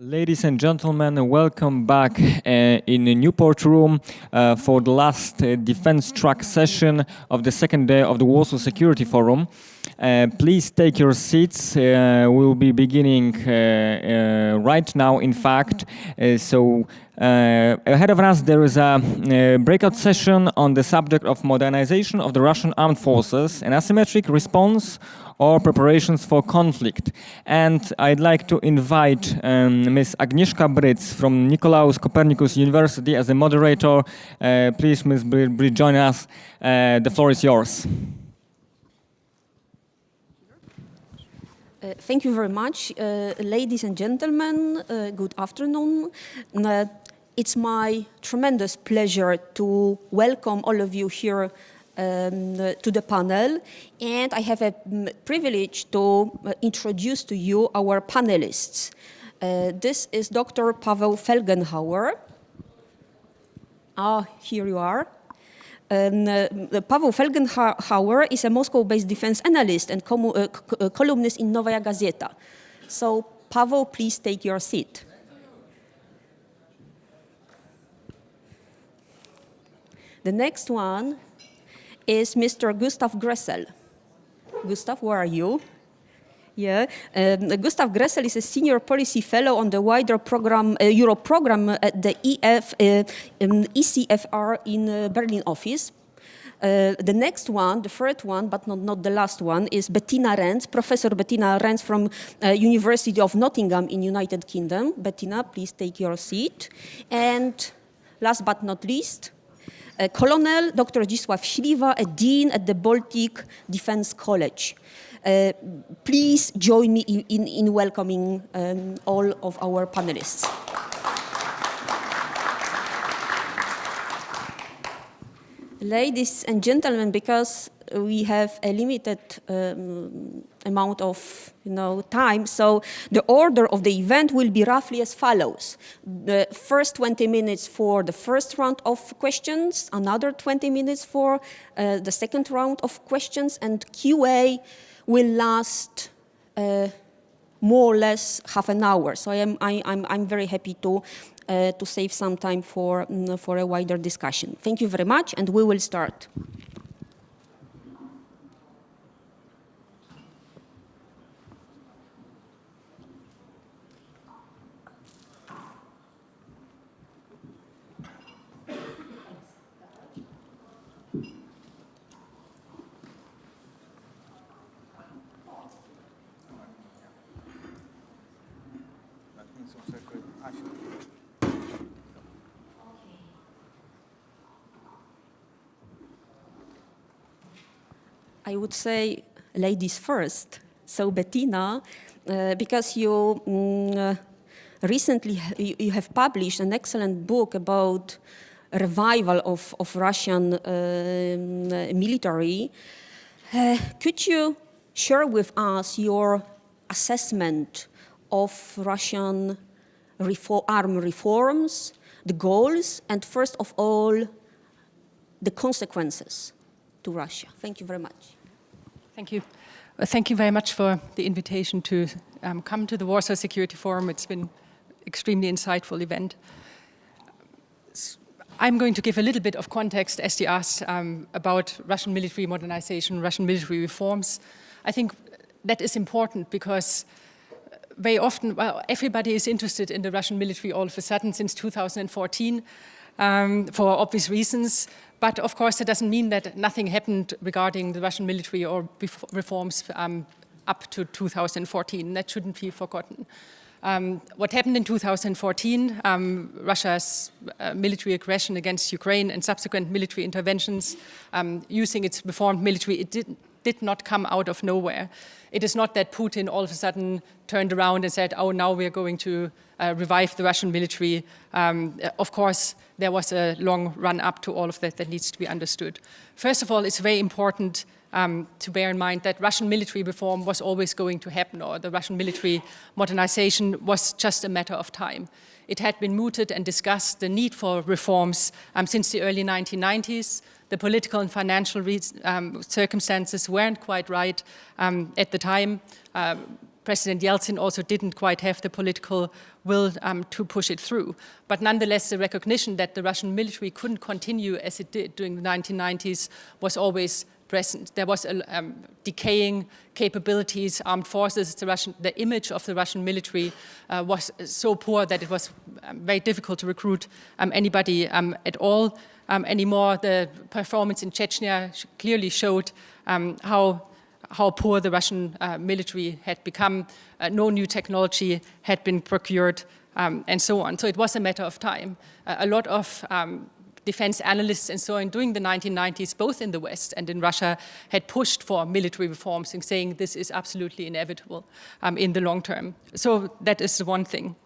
Ladies and gentlemen, welcome back in the Newport room for the last defense track session of the second day of the Warsaw Security Forum. Please take your seats. We'll be beginning right now, in fact. Ahead of us, there is a breakout session on the subject of modernization of the Russian armed forces, an asymmetric response or preparations for conflict. And I'd like to invite Ms. Agnieszka Bryc from Nicolaus Copernicus University as the moderator. Please, Ms. Bryc, join us. The floor is yours. Thank you very much. Ladies and gentlemen, good afternoon. It's my tremendous pleasure to welcome all of you here to the panel, and I have a privilege to introduce to you our panelists. This is Dr. Paweł Felgenhauer. Here you are. Paweł Felgenhauer is a Moscow-based defense analyst and columnist in Novaya Gazeta. So, Paweł, please take your seat. The next one is Mr. Gustav Gressel. Gustav, where are you? Yeah, Gustav Gressel is a senior policy fellow on the wider program, Europe program at the ECFR in Berlin office. The next one, the third one, but not the last one, is Bettina Renz, Professor Bettina Renz from University of Nottingham in United Kingdom. Bettina, please take your seat. And last but not least, Colonel Dr. Zdzisław Śliwa, a dean at the Baltic Defense College. Please join me in welcoming all of our panelists. Ladies and gentlemen, because we have a limited amount of time, so the order of the event will be roughly as follows. The first 20 minutes for the first round of questions, another 20 minutes for the second round of questions, and QA will last more or less half an hour. So I'm very happy to save some time for a wider discussion. Thank you very much, and we will start. I would say ladies first. So Bettina, because you recently you have published an excellent book about revival of Russian military, could you share with us your assessment of Russian armed reforms, the goals, and first of all, the consequences to Russia? Thank you very much. Thank you. Thank you very much for the invitation to come to the Warsaw Security Forum. It's been an extremely insightful event. I'm going to give a little bit of context, as you asked, about Russian military modernization, Russian military reforms. I think that is important because very often, well, everybody is interested in the Russian military all of a sudden since 2014 for obvious reasons. But of course, that doesn't mean that nothing happened regarding the Russian military or reforms up to 2014. That shouldn't be forgotten. What happened in 2014, Russia's military aggression against Ukraine and subsequent military interventions using its reformed military, it did not come out of nowhere. It is not that Putin all of a sudden turned around and said, oh, now we're going to revive the Russian military. Of course, there was a long run up to all of that needs to be understood. First of all, it's very important to bear in mind that Russian military reform was always going to happen, or the Russian military modernization was just a matter of time. It had been mooted and discussed, the need for reforms, since the early 1990s. The political and financial circumstances weren't quite right at the time. President Yeltsin also didn't quite have the political will to push it through. But nonetheless, the recognition that the Russian military couldn't continue as it did during the 1990s was always present. There was decaying capabilities, armed forces. The image of the Russian military was so poor that it was very difficult to recruit anybody at all anymore. The performance in Chechnya clearly showed how poor the Russian military had become. No new technology had been procured, and so on. So it was a matter of time. A lot of defense analysts and so on during the 1990s, both in the West and in Russia, had pushed for military reforms and saying this is absolutely inevitable in the long term. So that is the one thing.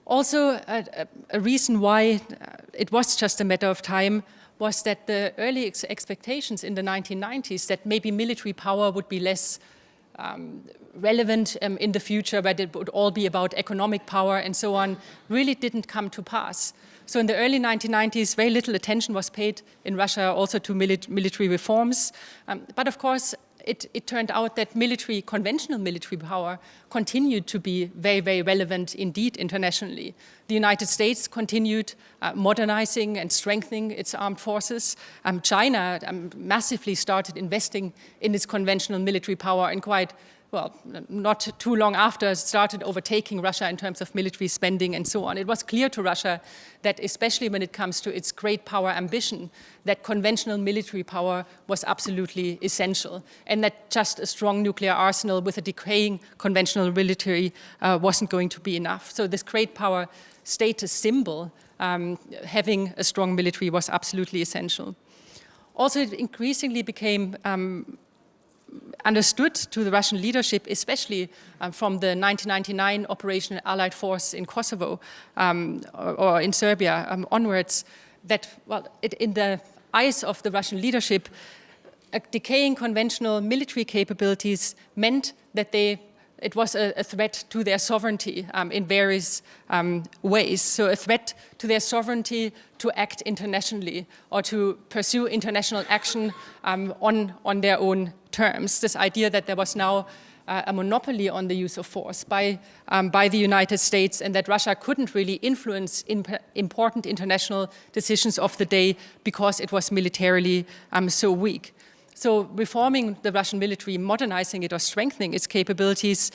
Also, a reason why it was just a matter of time was that the early expectations in the 1990s that maybe military power would be less relevant in the future, but it would all be about economic power and so on, really didn't come to pass. So in the early 1990s, very little attention was paid in Russia also to military reforms. But of course, it turned out that conventional military power continued to be very, very relevant indeed internationally. The United States continued modernizing and strengthening its armed forces. China massively started investing in its conventional military power and quite, well, not too long after, started overtaking Russia in terms of military spending and so on. It was clear to Russia that, especially when it comes to its great power ambition, that conventional military power was absolutely essential, and that just a strong nuclear arsenal with a decaying conventional military wasn't going to be enough. So this great power status symbol, having a strong military, was absolutely essential. Also, it increasingly became understood to the Russian leadership, especially from the 1999 Operation Allied Force in Kosovo or in Serbia onwards, that, well, in the eyes of the Russian leadership, decaying conventional military capabilities meant that it was a threat to their sovereignty in various ways. So a threat to their sovereignty to act internationally or to pursue international action on their own terms. This idea that there was now a monopoly on the use of force by the United States, and that Russia couldn't really influence important international decisions of the day because it was militarily so weak. So reforming the Russian military, modernizing it or strengthening its capabilities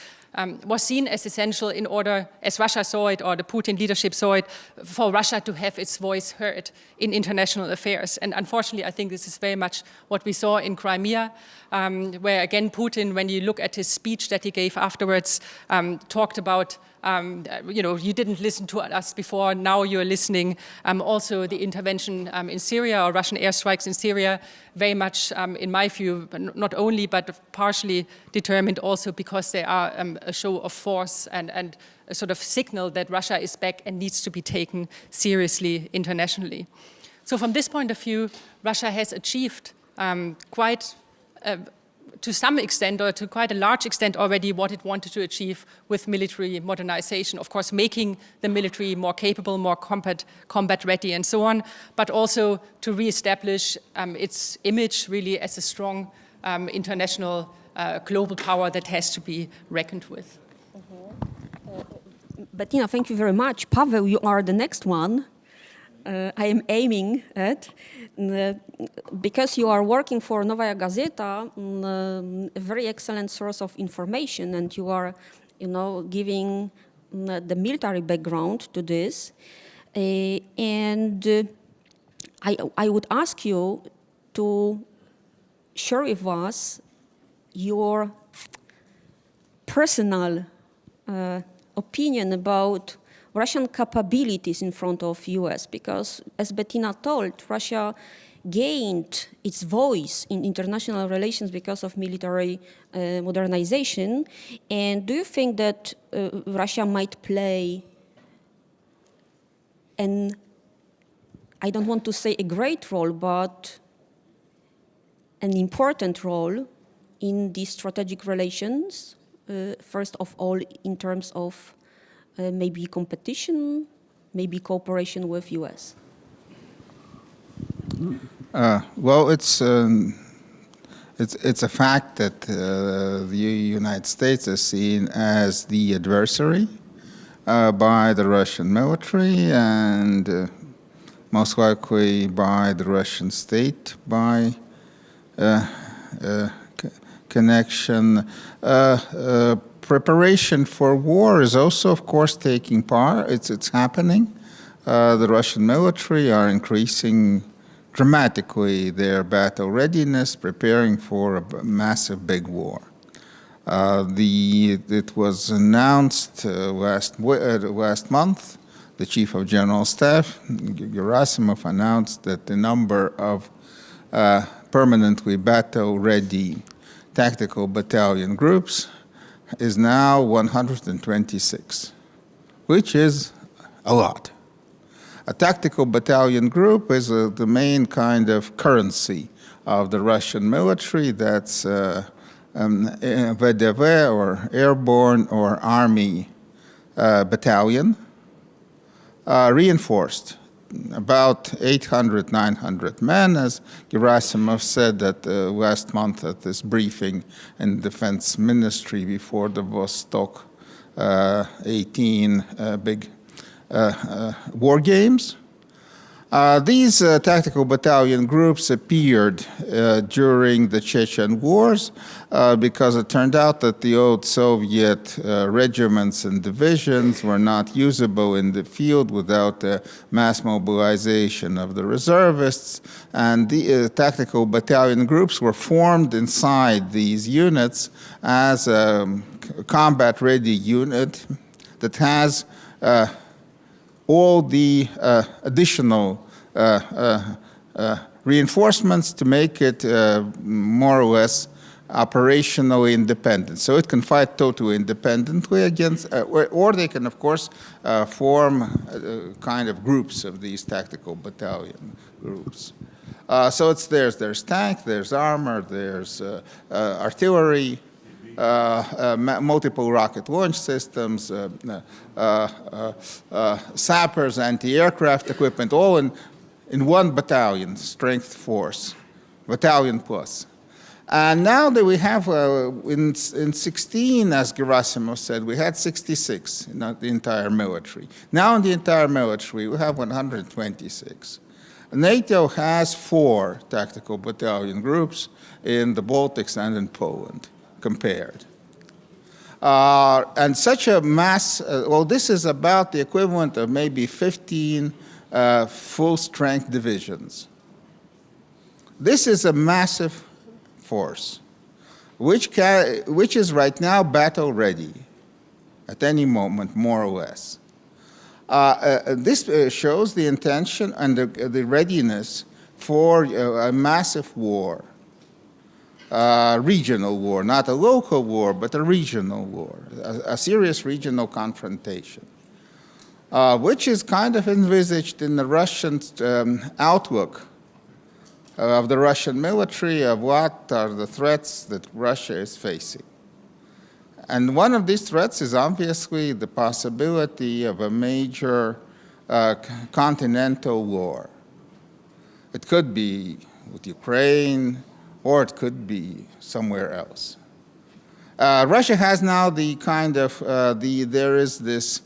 was seen as essential in order, as Russia saw it or the Putin leadership saw it, for Russia to have its voice heard in international affairs. And unfortunately, I think this is very much what we saw in Crimea, where again Putin, when you look at his speech that he gave afterwards, talked about you didn't listen to us before, now you're listening. Also the intervention in Syria or Russian airstrikes in Syria, very much, in my view, not only but partially determined also because they are a show of force and a sort of signal that Russia is back and needs to be taken seriously internationally. So from this point of view, Russia has achieved quite to some extent, or to quite a large extent already, what it wanted to achieve with military modernization. Of course, making the military more capable, more combat ready, and so on, but also to reestablish its image really as a strong international global power that has to be reckoned with. Bettina, thank you very much. Paweł, you are the next one. I am aiming at, because you are working for Novaya Gazeta, a very excellent source of information, and you are, giving the military background to this. And I would ask you to share with us your personal opinion about Russian capabilities in front of US, because as Bettina told, Russia gained its voice in international relations because of military modernization. And do you think that Russia might play I don't want to say a great role, but an important role in these strategic relations, first of all in terms of maybe competition, maybe cooperation with US? Well, it's It's a fact that the United States is seen as the adversary by the Russian military and most likely by the Russian state by connection. Preparation for war is also, of course, taking part. It's happening. The Russian military are increasing dramatically their battle readiness, preparing for a massive big war. It was announced last month. The Chief of General Staff, Gerasimov, announced that the number of permanently battle-ready tactical battalion groups is now 126, which is a lot. A tactical battalion group is the main kind of currency of the Russian military. That's VDV, or airborne or army battalion, reinforced. About 800, 900 men, as Gerasimov said last month at this briefing in Defense Ministry before the Vostok 18 big war games. These tactical battalion groups appeared during the Chechen wars because it turned out that the old Soviet regiments and divisions were not usable in the field without the mass mobilization of the reservists, and the tactical battalion groups were formed inside these units as a combat-ready unit that has all the additional reinforcements to make it more or less operationally independent. So it can fight totally independently against, or they can, of course, form kind of groups of these tactical battalion groups. So there's tank, there's armor, there's artillery, multiple rocket launch systems, sappers, anti-aircraft equipment, all in one battalion, strength force, battalion plus. And now that we have, in 16, as Gerasimov said, we had 66 in the entire military. Now in the entire military, we have 126. NATO has 4 tactical battalion groups in the Baltics and in Poland, compared. And such a mass, well, this is about the equivalent of maybe 15 full-strength divisions. This is a massive force, which is right now battle-ready at any moment, more or less. This shows the intention and the readiness for a massive war. Regional war, not a local war, but a regional war, a serious regional confrontation, which is kind of envisaged in the Russian outlook of the Russian military of what are the threats that Russia is facing. And one of these threats is obviously the possibility of a major continental war. It could be with Ukraine, or it could be somewhere else. Russia has now the kind of, there is this,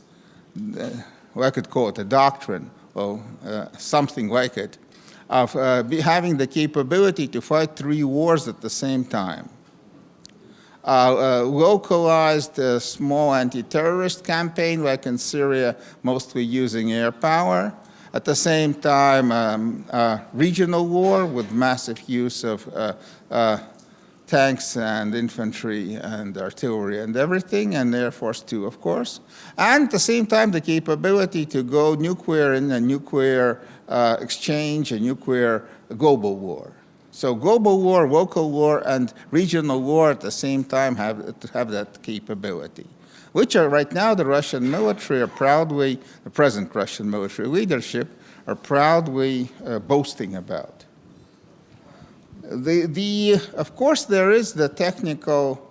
well, I could call it a doctrine, or something like it, of having the capability to fight 3 wars at the same time. Localized small anti-terrorist campaign, like in Syria, mostly using air power. At the same time, regional war with massive use of tanks and infantry and artillery and everything, and Air Force too, of course. And at the same time, the capability to go nuclear in a nuclear exchange, a nuclear global war. So global war, local war, and regional war at the same time have that capability, which are right now the Russian military are proudly, the present Russian military leadership are proudly boasting about. Of course, there is the technical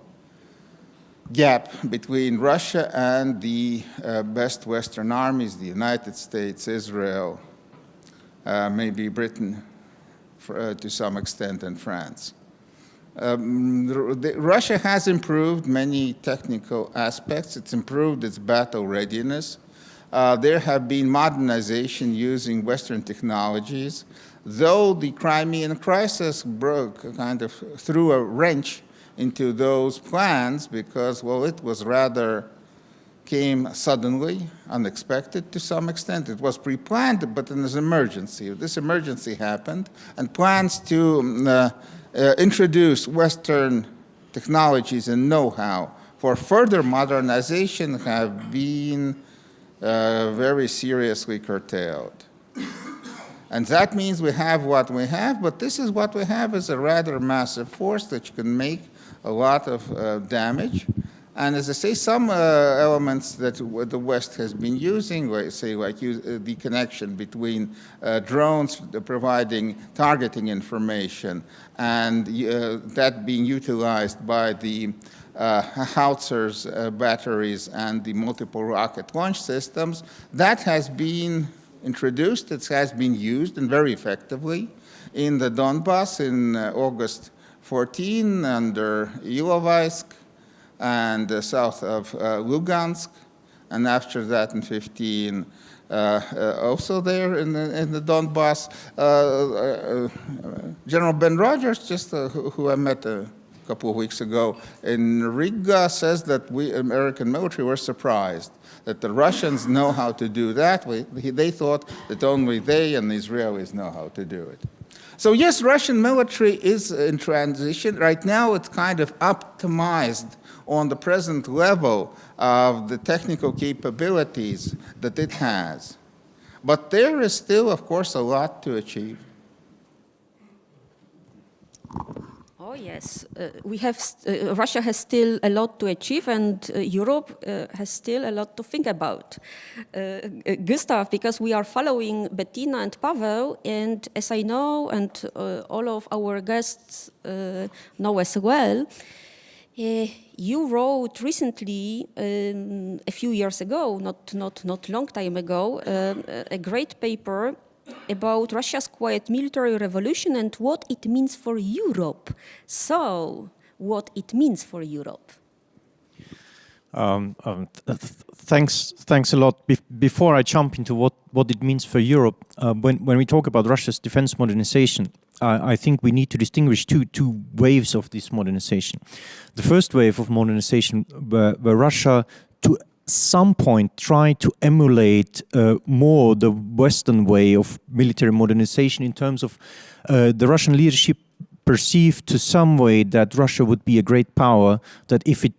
gap between Russia and the best Western armies, the United States, Israel, maybe Britain to some extent, and France. Russia has improved many technical aspects. It's improved its battle readiness. There have been modernization using Western technologies, though the Crimean crisis threw a wrench into those plans because, well, it was came suddenly, unexpected to some extent. It was pre-planned, but in an emergency. This emergency happened, and plans to introduce Western technologies and know-how for further modernization have been very seriously curtailed. And that means we have what we have, but this is what we have is a rather massive force that can make a lot of damage. And as I say, some elements that the West has been using, like the connection between drones providing targeting information and that being utilized by the howitzers, batteries, and the multiple rocket launch systems, that has been introduced, it has been used, and very effectively, in the Donbass in August 14 under Ilovaisk, and south of Lugansk, and after that in 15, also there in the Donbass. General Ben Rogers, just who I met a couple of weeks ago in Riga, says that we American military were surprised that the Russians know how to do that. They thought that only they and the Israelis know how to do it. So yes, Russian military is in transition. Right now it's kind of optimized on the present level of the technical capabilities that it has. But there is still, of course, a lot to achieve. Oh yes, Russia has still a lot to achieve, and Europe has still a lot to think about. Gustav, because we are following Bettina and Pavel, and as I know, and all of our guests know as well, you wrote recently, a few years ago, not long time ago, a great paper about Russia's quiet military revolution and what it means for Europe. So, what it means for Europe? Thanks a lot. Before I jump into what it means for Europe, when we talk about Russia's defense modernization, I think we need to distinguish two waves of this modernization. The first wave of modernization, where Russia, to some point, tried to emulate more the Western way of military modernization in terms of the Russian leadership perceived to some way that Russia would be a great power, that if it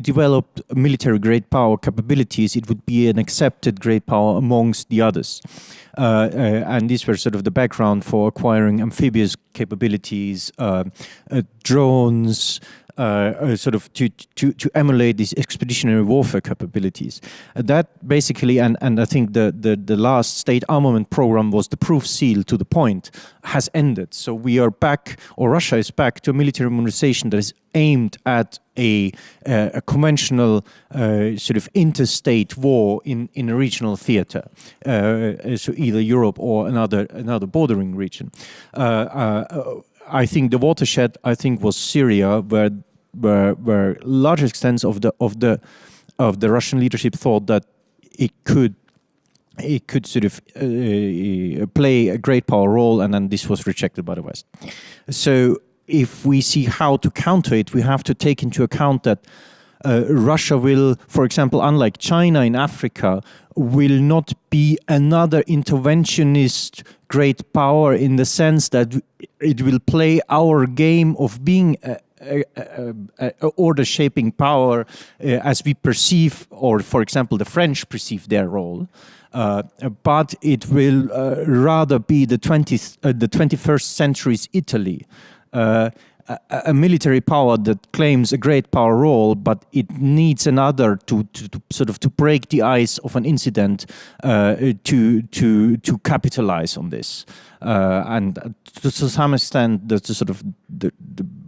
developed military great power capabilities, it would be an accepted great power amongst the others. And these were sort of the background for acquiring amphibious capabilities, drones, sort of to emulate these expeditionary warfare capabilities. That basically, and I think the last state armament program was the proof seal to the point, has ended. So we are back, or Russia is back to a military modernization that is aimed at a conventional sort of interstate war in a regional theater, so either Europe or another bordering region. I think the watershed, was Syria, where large extents of the Russian leadership thought that it could sort of play a great power role, and then this was rejected by the West. So if we see how to counter it, we have to take into account that Russia will, for example, unlike China in Africa, will not be another interventionist great power in the sense that it will play our game of being a order-shaping power as we perceive, or for example, the French perceive their role. But it will rather be the 21st century's Italy. A military power that claims a great power role, but it needs another to break the ice of an incident to capitalize on this, and to some extent the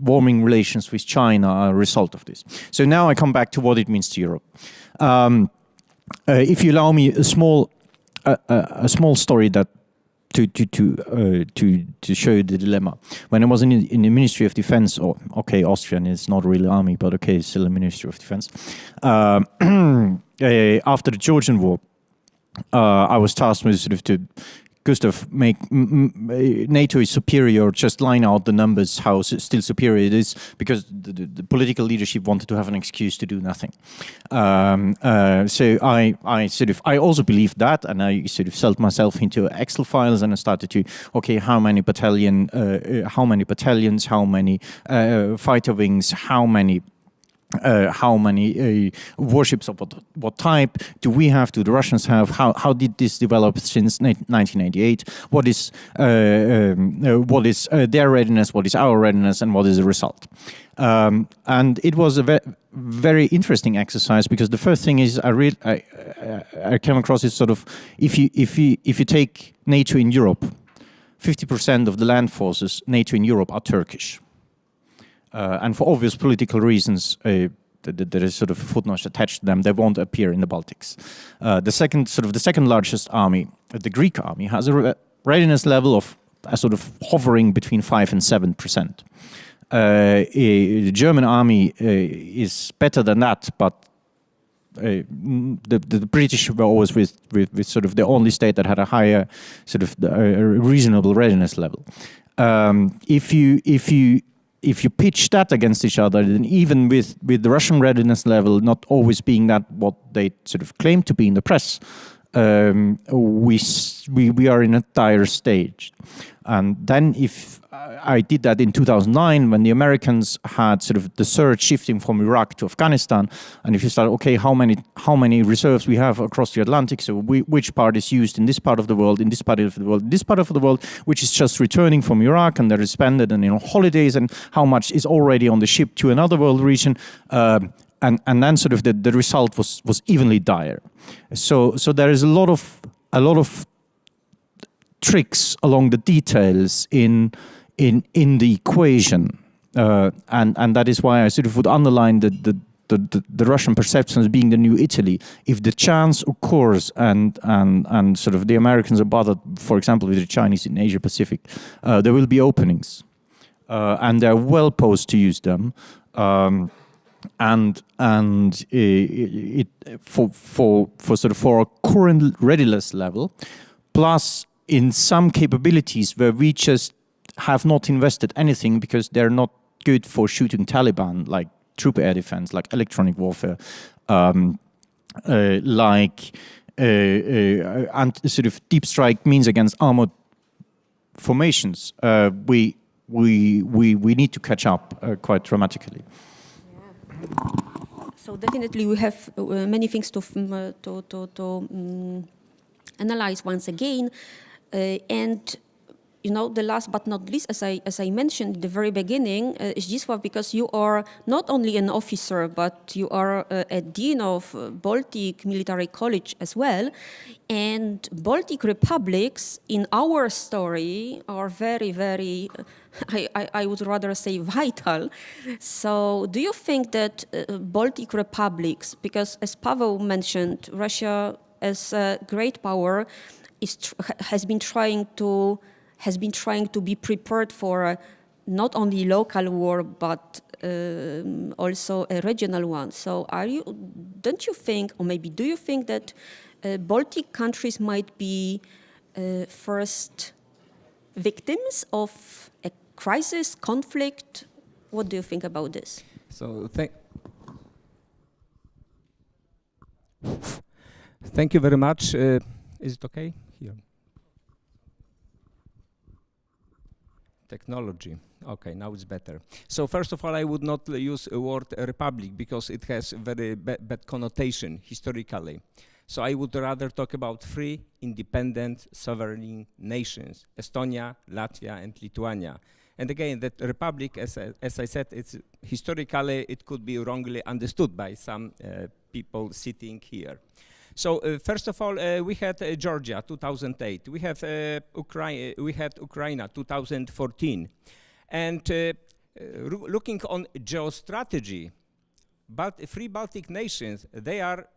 warming relations with China are a result of this. So now I come back to what it means to Europe. If you allow me a small story that to show the dilemma. When I was in the Ministry of Defense, or okay, Austrian is not really army, but okay, it's still a Ministry of Defense. After the Georgian War, I was tasked with sort of to Gustav, make NATO is superior, just line out the numbers, how still superior it is, because the political leadership wanted to have an excuse to do nothing. So I also believed that, and I sort of sold myself into Excel files, and I started to, okay, how many battalions, how many fighter wings, how many warships of what type do we have, do the Russians have, how did this develop since 1988, what is their readiness, what is our readiness, and what is the result. And it was a very interesting exercise, because the first thing is I came across is sort of, if you take NATO in Europe, 50% of the land forces NATO in Europe are Turkish. And for obvious political reasons, there is sort of footnotes attached to them. They won't appear in the Baltics. The second largest army, the Greek army, has a readiness level of sort of hovering between 5 and 7%. The German army is better than that, but the British were always with sort of the only state that had a higher sort of reasonable readiness level. If you pitch that against each other, then even with the Russian readiness level not always being that what they sort of claim to be in the press, we are in a dire stage. And then if I did that in 2009, when the Americans had sort of the surge shifting from Iraq to Afghanistan, and if you start, okay, how many reserves we have across the Atlantic, so which part is used in this part of the world, in this part of the world, in this part of the world, which is just returning from Iraq and they're expended and holidays, and how much is already on the ship to another world region, and then sort of the result was evenly dire. So there is a lot of tricks along the details in the equation, and that is why I sort of would underline the Russian perception as being the new Italy. If the chance occurs and sort of the Americans are bothered, for example, with the Chinese in Asia Pacific, there will be openings, and they're well posed to use them. And for a current readiness level, plus in some capabilities where we just have not invested anything because they're not good for shooting Taliban, like troop air defense, like electronic warfare, and sort of deep strike means against armored formations. We need to catch up quite dramatically. So definitely we have many things to analyze once again, and the last but not least, as I mentioned at the very beginning, Zdzisław, because you are not only an officer, but you are a dean of Baltic Military College as well, and Baltic republics in our story are very, very, I would rather say vital. So do you think that Baltic republics, because as Paweł mentioned, Russia as a great power has been trying to be prepared for not only local war, but also a regional one. So don't you think, or maybe do you think that Baltic countries might be first victims of a crisis, conflict? What do you think about this? So thank you very much. Is it okay? Here. Technology. Okay, now it's better. So first of all, I would not use the word republic because it has very bad connotation historically. So I would rather talk about three independent sovereign nations: Estonia, Latvia, and Lithuania. And again, that republic, as I said, it's historically it could be wrongly understood by some people sitting here. So first of all, we had Georgia 2008. We have we had Ukraine 2014, and looking on geostrategy, three Baltic nations, they are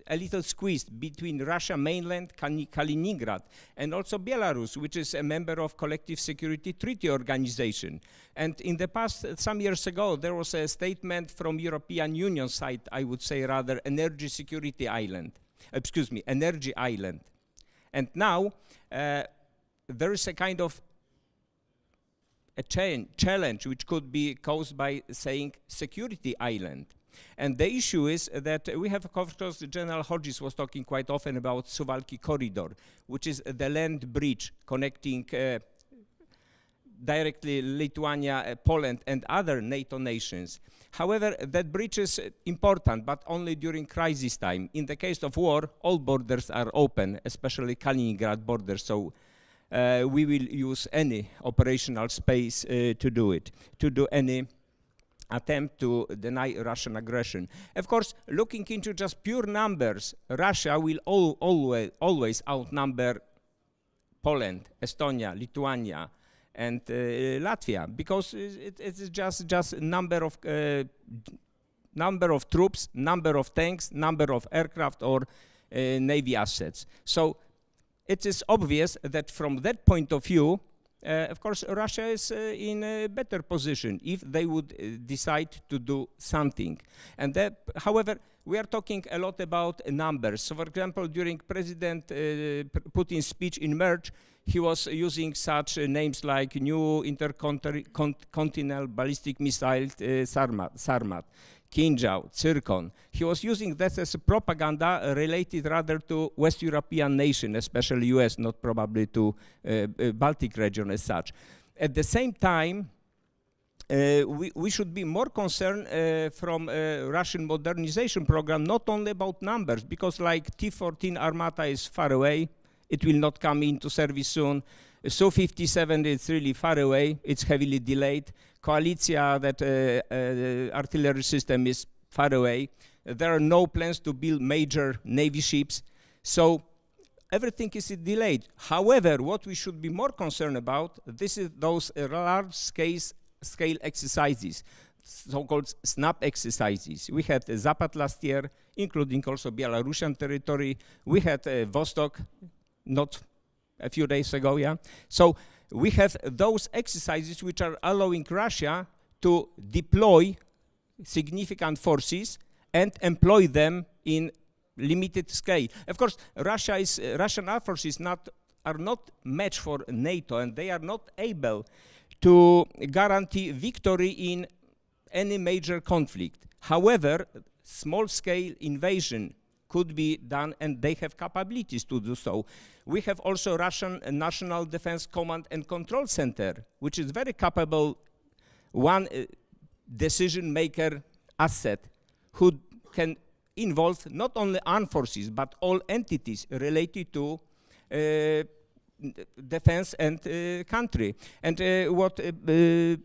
a little squeezed between Russia mainland, Kaliningrad, and also Belarus, which is a member of Collective Security Treaty Organization. And in the past, some years ago, there was a statement from European Union side, I would say rather, energy security island, energy island. And now, there is a kind of a challenge which could be caused by saying security island. And the issue is that we have, of course, General Hodges was talking quite often about Suwalki corridor, which is the land bridge connecting directly Lithuania, Poland, and other NATO nations. However, that bridge is important, but only during crisis time. In the case of war, all borders are open, especially Kaliningrad border, so we will use any operational space to do it, to do any attempt to deny Russian aggression. Of course, looking into just pure numbers, Russia will always outnumber Poland, Estonia, Lithuania, and Latvia, because it's just number of troops, number of tanks, number of aircraft or navy assets. So it is obvious that from that point of view, of course, Russia is in a better position if they would decide to do something. And that, however, we are talking a lot about numbers. So, for example, during President Putin's speech in March, he was using such names like new intercontinental ballistic missile Sarmat, Kinjal, Zircon. He was using that as a propaganda related rather to West European nations, especially US, not probably to Baltic region as such. At the same time, we should be more concerned from Russian modernization program, not only about numbers, because like T-14 Armata is far away, it will not come into service soon. Su-57 is really far away, it's heavily delayed. Koalicja, that artillery system, is far away. There are no plans to build major navy ships. So everything is delayed. However, what we should be more concerned about, this is those large scale exercises, so-called SNAP exercises. We had Zapad last year, including also Belarusian territory. We had Vostok, not a few days ago, yeah. So we have those exercises which are allowing Russia to deploy significant forces and employ them in limited scale. Of course, Russian armed forces are not match for NATO, and they are not able to guarantee victory in any major conflict. However, small-scale invasion could be done, and they have capabilities to do so. We have also Russian National Defense Command and Control Center, which is very capable, one decision-maker asset who can involve not only armed forces, but all entities related to defense and country. And what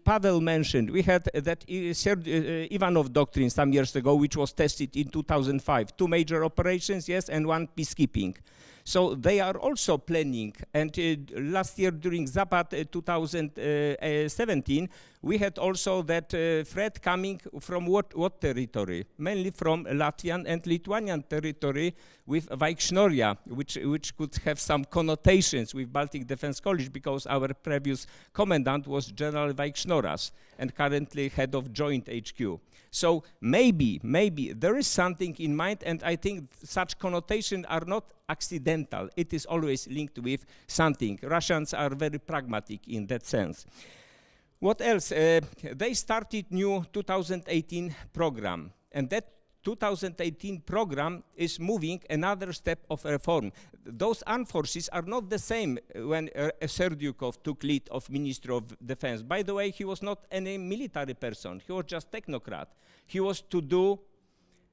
Pavel mentioned, we had that Ivanov doctrine some years ago, which was tested in 2005. 2 major operations, yes, and 1 peacekeeping. So they are also planning. And last year during Zapad 2017, we had also that threat coming from what territory? Mainly from Latvian and Lithuanian territory with Vaikšnoria, which could have some connotations with Baltic Defense College, because our previous commandant was General Vaikšnoras and currently head of Joint HQ. So maybe there is something in mind, and I think such connotations are not accidental. It is always linked with something. Russians are very pragmatic in that sense. What else? They started new 2018 program, and that 2018 program is moving another step of reform. Those armed forces are not the same when Serdyukov took lead of Ministry of Defense. By the way, he was not any military person. He was just technocrat. He was to do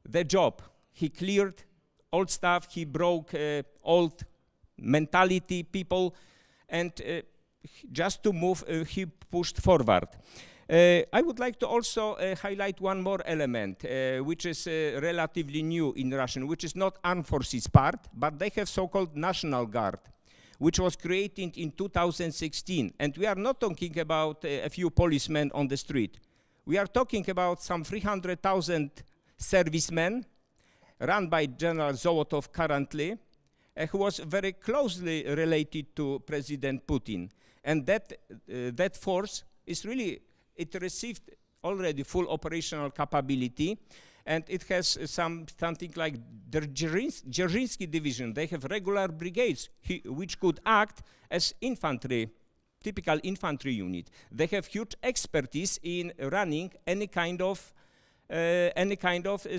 the job. He cleared old stuff. He broke old mentality people, and just to move, he pushed forward. I would like to also highlight one more element, which is relatively new in Russian, which is not armed forces part, but they have so-called National Guard, which was created in 2016. And we are not talking about a few policemen on the street. We are talking about some 300,000 servicemen run by General Zolotov currently, who was very closely related to President Putin. And that force is really, it received already full operational capability, and it has something like the Dzerzhinsky division. They have regular brigades which could act as infantry, typical infantry unit. They have huge expertise in running any kind of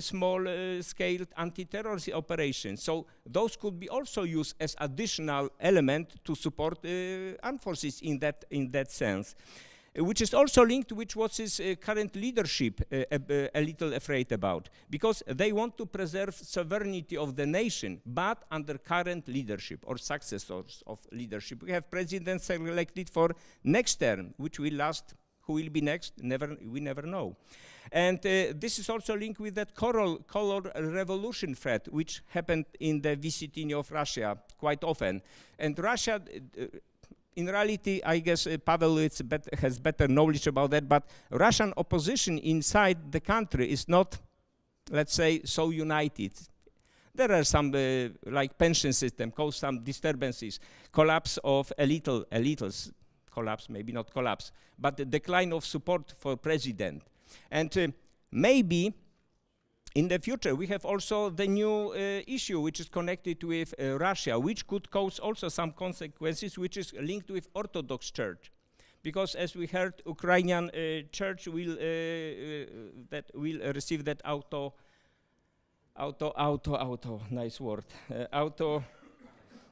small-scale anti-terror operation. So those could be also used as additional element to support armed forces in that sense. Which is also linked with what is current leadership a little afraid about, because they want to preserve sovereignty of the nation, but under current leadership or successors of leadership. We have presidents elected for next term, which will last. Who will be next? We never know. And this is also linked with that color revolution threat, which happened in the vicinity of Russia quite often. And Russia, in reality, I guess Pavel has better knowledge about that, but Russian opposition inside the country is not, let's say, so united. There are some, like pension system, cause some disturbances, collapse of elites, collapse, maybe not collapse, but the decline of support for president. And maybe in the future, we have also the new issue which is connected with Russia, which could cause also some consequences, which is linked with Orthodox Church. Because as we heard, Ukrainian church will receive that nice word,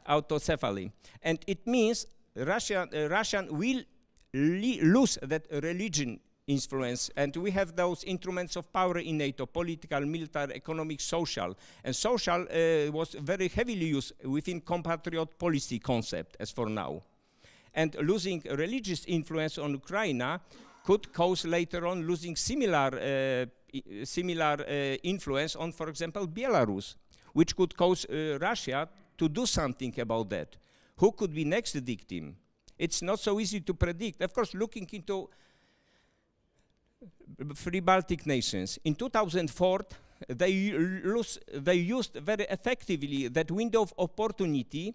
autocephaly. And it means Russian will lose that religion influence, and we have those instruments of power in NATO, political, military, economic, social. And social was very heavily used within compatriot policy concept as for now. And losing religious influence on Ukraine could cause later on losing similar influence on, for example, Belarus, which could cause Russia to do something about that. Who could be next victim? It's not so easy to predict. Of course, looking into three Baltic nations. In 2004, they used very effectively that window of opportunity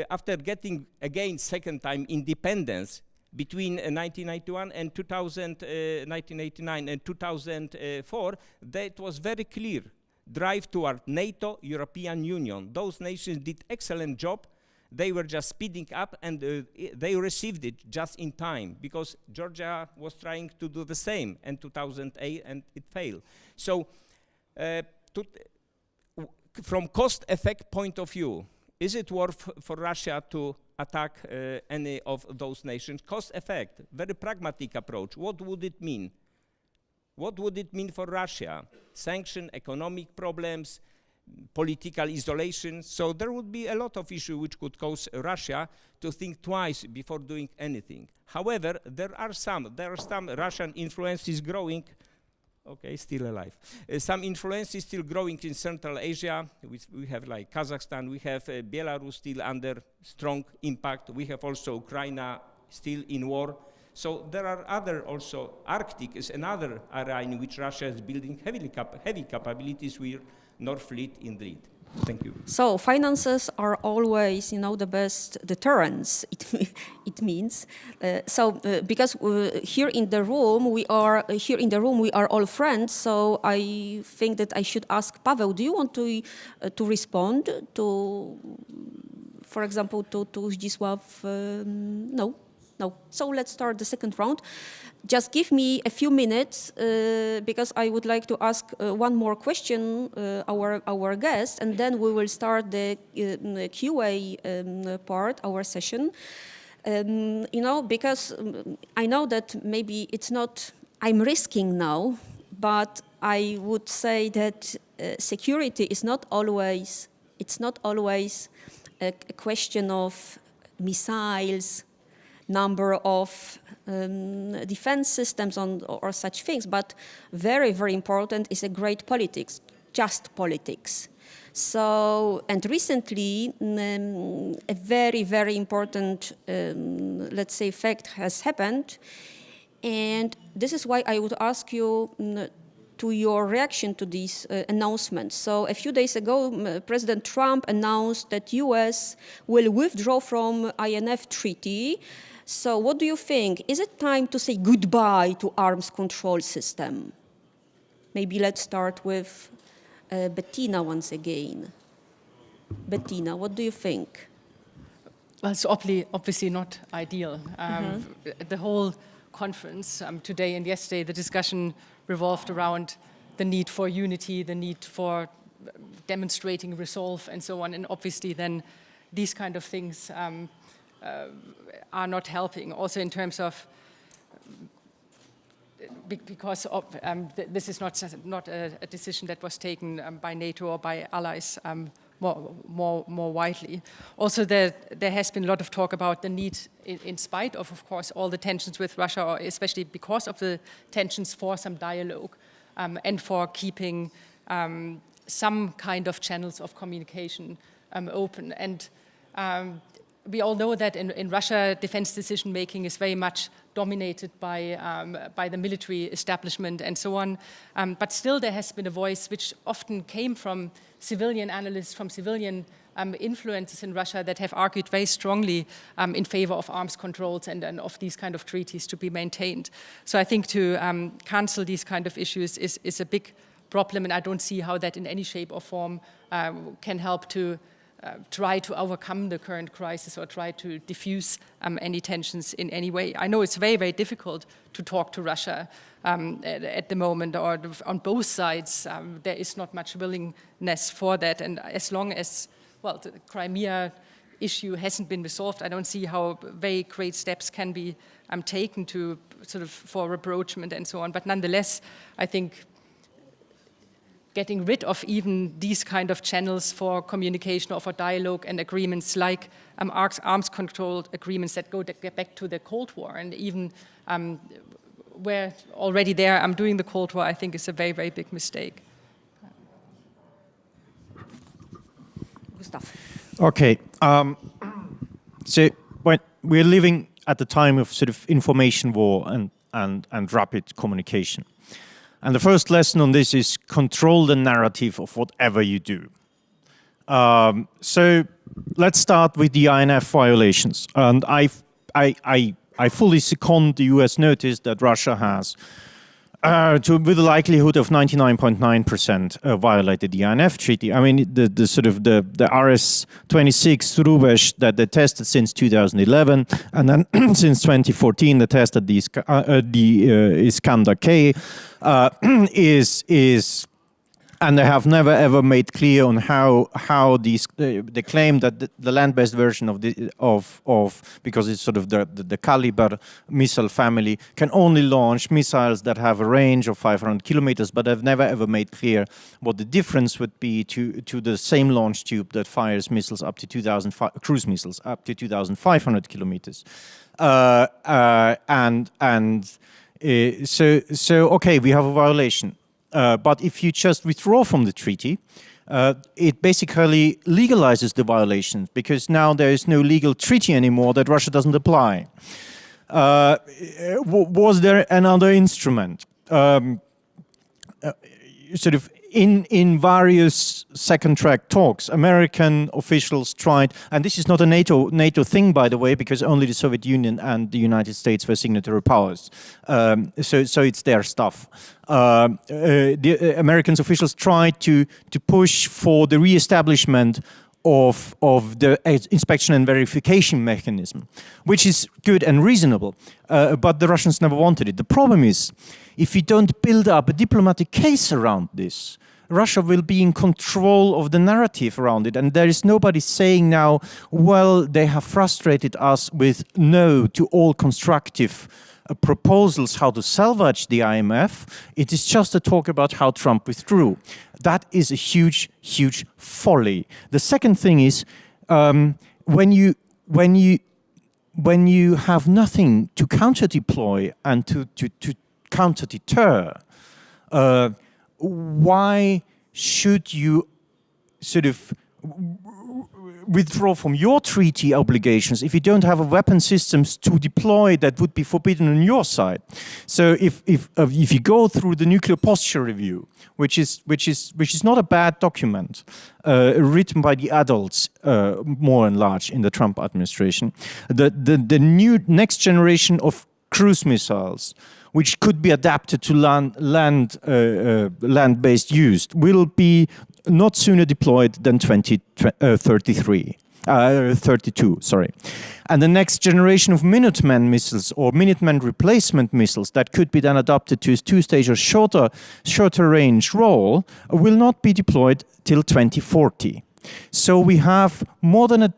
after getting again second time independence between 1991 and 1989 and 2004. That was very clear. Drive toward NATO, European Union. Those nations did excellent job. They were just speeding up, and they received it just in time, because Georgia was trying to do the same in 2008, and it failed. So from cost-effect point of view, is it worth for Russia to attack any of those nations? Cost-effect, very pragmatic approach. What would it mean? What would it mean for Russia? Sanction, economic problems, political isolation. So there would be a lot of issues which could cause Russia to think twice before doing anything. However, there are some Russian influence is growing. Okay, still alive. Some influence is still growing in Central Asia. We have like Kazakhstan, we have Belarus still under strong impact. We have also Ukraine still in war. So there are other also, Arctic is another area in which Russia is building heavy capabilities with North Fleet in the lead. Thank you. So finances are always, the best deterrence. It means because here in the room we are all friends. So I think that I should ask Pavel. Do you want to respond to, for example, to Zdzisław? No. So let's start the second round. Just give me a few minutes because I would like to ask one more question our guest, and then we will start the QA part, our session. Because I know that maybe it's not, I'm risking now, but I would say that security is not always, a question of missiles, number of defense systems or such things, but very, very important is a great politics, just politics. So, and recently, a very, very important, let's say, fact has happened, and this is why I would ask you to your reaction to these announcements. So a few days ago, President Trump announced that US will withdraw from INF Treaty. So what do you think? Is it time to say goodbye to arms control system? Maybe let's start with Bettina once again. Bettina, what do you think? Well, it's obviously not ideal. The whole conference today and yesterday, the discussion revolved around the need for unity, the need for demonstrating resolve and so on. And obviously then these kind of things are not helping. Also in terms of, because of, this is not a decision that was taken by NATO or by allies more widely. Also, there has been a lot of talk about the need, in spite of course, all the tensions with Russia, or especially because of the tensions, for some dialogue and for keeping some kind of channels of communication open. And we all know that in Russia, defense decision-making is very much dominated by the military establishment and so on. But still there has been a voice which often came from civilian analysts, from civilian influences in Russia that have argued very strongly in favor of arms controls and of these kind of treaties to be maintained. So I think to cancel these kind of issues is a big problem, and I don't see how that in any shape or form can help to try to overcome the current crisis or try to diffuse any tensions in any way. I know it's very, very difficult to talk to Russia at the moment, or on both sides. There is not much willingness for that. And as long as, well, the Crimea issue hasn't been resolved, I don't see how very great steps can be taken to sort of for rapprochement and so on. But nonetheless, I think getting rid of even these kind of channels for communication or for dialogue and agreements like arms control agreements that get back to the Cold War, and even where already there during the Cold War, I think is a very, very big mistake. Gustav. Okay, so when we're living at the time of sort of information war and rapid communication. And the first lesson on this is control the narrative of whatever you do. So let's start with the INF violations. And I fully second the US notice that Russia has, with a likelihood of 99.9% violated the INF treaty. I mean, the sort of the RS-26 Rubesh that they tested since 2011, and then since 2014 they tested the Iskander K, is and they have never ever made clear on how these they claim that the land-based version of because it's sort of the Caliber missile family can only launch missiles that have a range of 500 kilometers, but they've never ever made clear what the difference would be to the same launch tube that fires missiles up to cruise missiles up to 2,500 kilometers, so okay, we have a violation. But if you just withdraw from the treaty, it basically legalizes the violations, because now there is no legal treaty anymore that Russia doesn't apply. Was there another instrument? Sort of in various second-track talks, American officials tried, and this is not a NATO thing, by the way, because only the Soviet Union and the United States were signatory powers. So it's their stuff. The American officials tried to push for the re-establishment of the inspection and verification mechanism, which is good and reasonable, but the Russians never wanted it. The problem is, if you don't build up a diplomatic case around this, Russia will be in control of the narrative around it, and there is nobody saying now, well, they have frustrated us with no to all constructive proposals how to salvage the IMF. It is just a talk about how Trump withdrew. That is a huge, huge folly. The second thing is, when you have nothing to counter-deploy and to counter-deter, why should you sort of withdraw from your treaty obligations if you don't have a weapon systems to deploy that would be forbidden on your side. So if you go through the nuclear posture review, which is not a bad document, written by the adults, more and large, in the Trump administration, the new next generation of cruise missiles, which could be adapted to land-based use, will be not sooner deployed than 2032, sorry. And the next generation of Minuteman missiles or Minuteman replacement missiles that could be then adapted to a two-stage or shorter range role will not be deployed till 2040. So we have more than a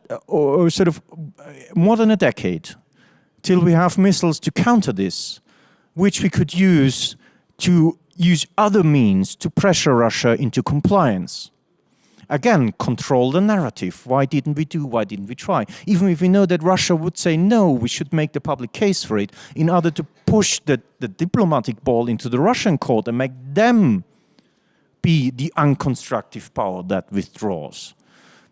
decade till we have missiles to counter this, which we could use to use other means to pressure Russia into compliance. Again, control the narrative. Why didn't we do? Why didn't we try? Even if we know that Russia would say no, we should make the public case for it in order to push the diplomatic ball into the Russian court and make them be the unconstructive power that withdraws.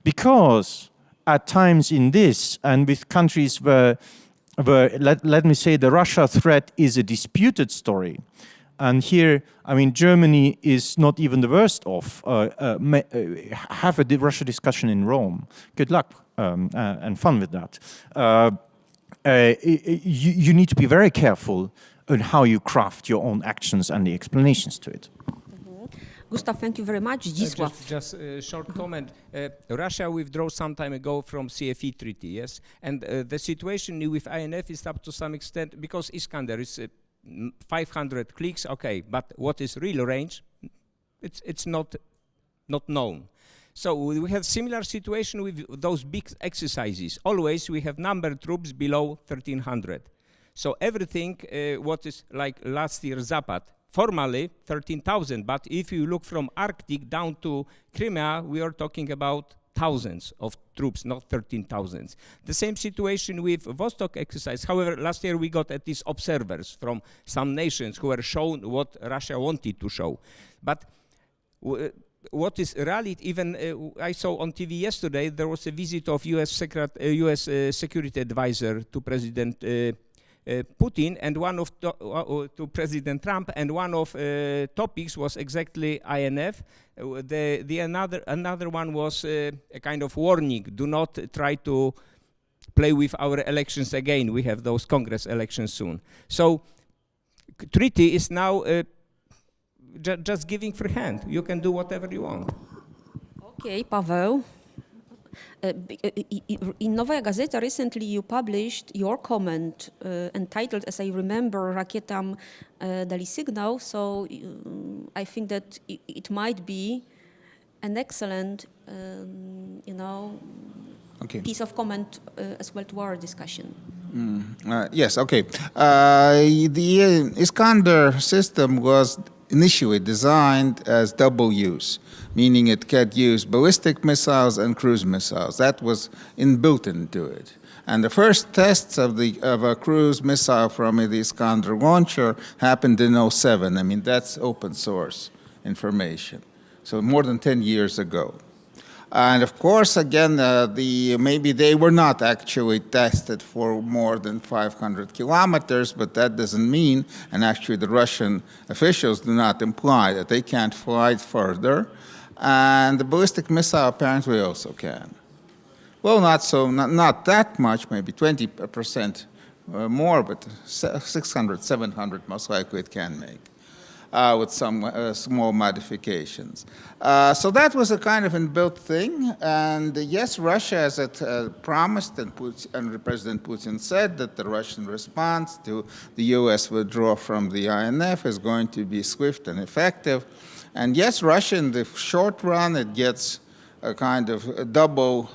Because at times in this, and with countries where let me say the Russia threat is a disputed story, and here, I mean, Germany is not even the worst off. Have a Russia discussion in Rome. Good luck and fun with that. You need to be very careful on how you craft your own actions and the explanations to it. Gustav, thank you very much. Just a short comment. Russia withdrew some time ago from CFE treaty, yes? And the situation with INF is up to some extent, because Iskander is 500 clicks, okay, but what is real range? It's not known. So we have similar situation with those big exercises. Always we have number troops below 1,300. So everything what is like last year Zapad, formally 13,000, but if you look from Arctic down to Crimea, we are talking about thousands of troops, not 13,000. The same situation with Vostok exercise. However, last year we got at least observers from some nations who were shown what Russia wanted to show. But what is reality, even I saw on TV yesterday, there was a visit of US Security Advisor to President Putin and one of to President Trump, and one of topics was exactly INF. Another one was a kind of warning: do not try to play with our elections again. We have those Congress elections soon. So treaty is now just giving free hand. You can do whatever you want. Okay, Paweł. In Nowa Gazeta recently you published your comment entitled, as I remember, Rakietam dali sygnał. So I think that it might be an excellent, piece of comment as well to our discussion. Yes, okay. The Iskander system was initially designed as double use, meaning it could use ballistic missiles and cruise missiles. That was inbuilt into it. And the first tests of a cruise missile from the Iskander launcher happened in 2007. I mean, that's open source information. So more than 10 years ago. And of course, again, maybe they were not actually tested for more than 500 kilometers, but that doesn't mean, and actually the Russian officials do not imply, that they can't fly further. And the ballistic missile apparently also can. Well, not that much, maybe 20% more, but 600, 700 most likely it can make. With some small modifications. So that was a kind of inbuilt thing. And yes, Russia, as it promised, and President Putin said, that the Russian response to the US withdrawal from the INF is going to be swift and effective. And yes, Russia, in the short run, it gets a kind of double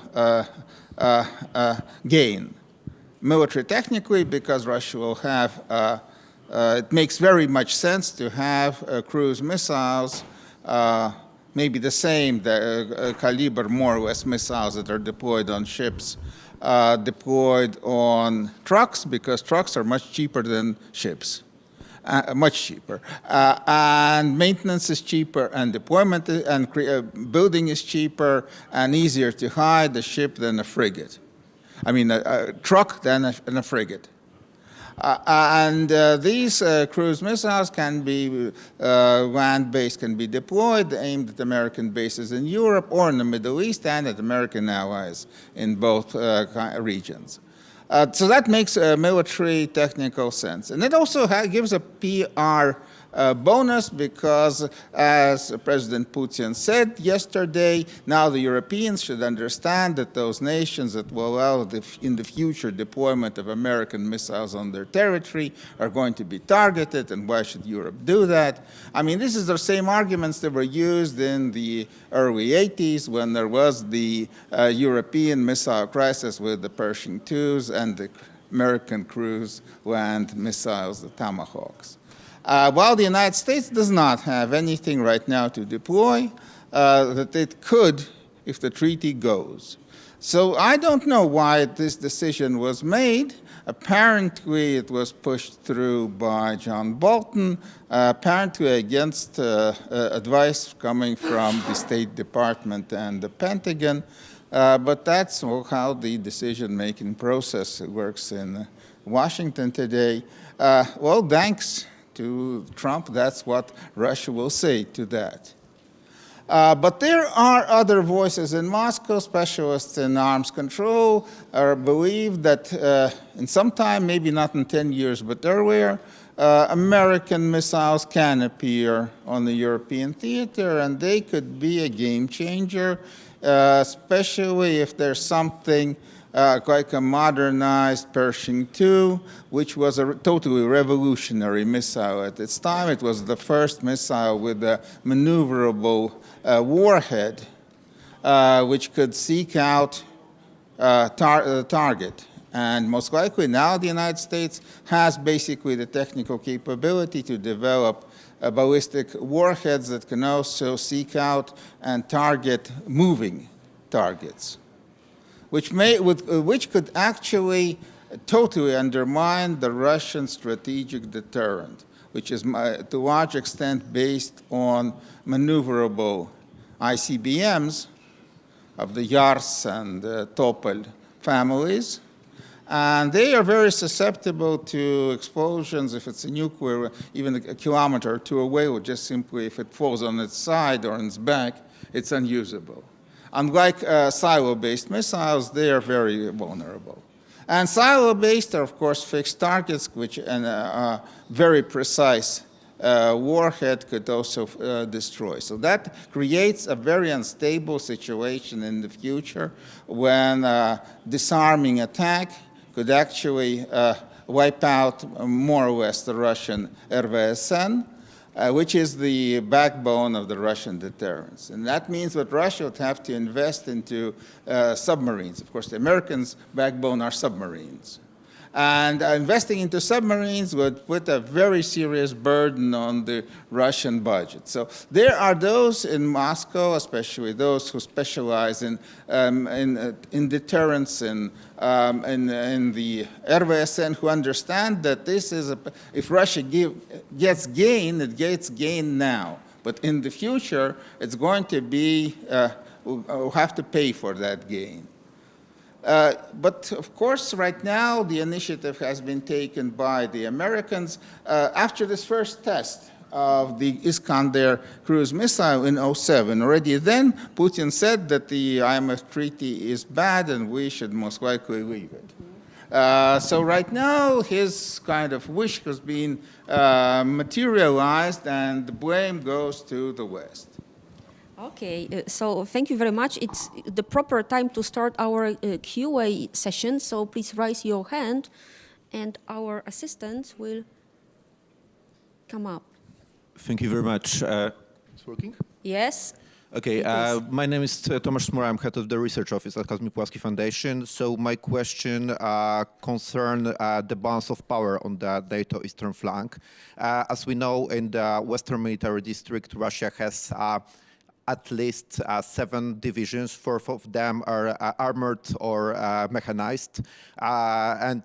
gain. Military technically, because Russia will have it makes very much sense to have cruise missiles, maybe the same caliber, more or less, missiles that are deployed on ships, deployed on trucks, because trucks are much cheaper than ships. much cheaper. And maintenance is cheaper, and deployment and building is cheaper, and easier to hide a ship than a frigate. I mean, a truck than a frigate. These cruise missiles can be land-based, can be deployed, aimed at American bases in Europe or in the Middle East and at American allies in both regions. So that makes military technical sense. And it also gives a PR bonus because, as President Putin said yesterday, now the Europeans should understand that those nations that will allow in the future deployment of American missiles on their territory are going to be targeted, and why should Europe do that? I mean, this is the same arguments that were used in the early 80s when there was the European missile crisis with the Pershing IIs and the American cruise land missiles, the Tomahawks. While the United States does not have anything right now to deploy, that it could if the treaty goes. So I don't know why this decision was made. Apparently it was pushed through by John Bolton, apparently against advice coming from the State Department and the Pentagon. But that's how the decision-making process works in Washington today. Well, thanks to Trump, that's what Russia will say to that. But there are other voices in Moscow. Specialists in arms control believe that in some time, maybe not in 10 years, but earlier, American missiles can appear on the European theater, and they could be a game changer, especially if there's something like a modernized Pershing II, which was a totally revolutionary missile at its time. It was the first missile with a maneuverable warhead, which could seek out the target. And most likely now the United States has basically the technical capability to develop ballistic warheads that can also seek out and target moving targets, which could actually totally undermine the Russian strategic deterrent, which is to a large extent based on maneuverable ICBMs of the Yars and Topol families. And they are very susceptible to explosions if it's a nuclear, even a kilometer or two away, or just simply if it falls on its side or on its back, it's unusable. Unlike silo-based missiles, they are very vulnerable. And silo-based are, of course, fixed targets, which a very precise warhead could also destroy. So that creates a very unstable situation in the future when disarming attack could actually wipe out more or less the Russian RVSN, which is the backbone of the Russian deterrence. And that means that Russia would have to invest into submarines. Of course, the Americans' backbone are submarines. And investing into submarines would put a very serious burden on the Russian budget. So there are those in Moscow, especially those who specialize in deterrence in the RVSN, who understand that this is if Russia gets gain, it gets gain now. But in the future, it's going to be, we'll have to pay for that gain. But of course, right now, the initiative has been taken by the Americans. After this first test of the Iskander cruise missile in 2007, already then, Putin said that the IMF treaty is bad and we should most likely leave it. So right now, his kind of wish has been materialized, and the blame goes to the West. Okay, so thank you very much. It's the proper time to start our QA session, so please raise your hand and our assistants will come up. Thank you very much. It's working? Yes. Okay, my name is Tomasz Smora. I'm head of the research office at Kazimierz Puławski Foundation. So my question concerns the balance of power on the NATO-eastern flank. As we know, in the Western Military District, Russia has at least 7 divisions. 4 of them are armored or mechanized, and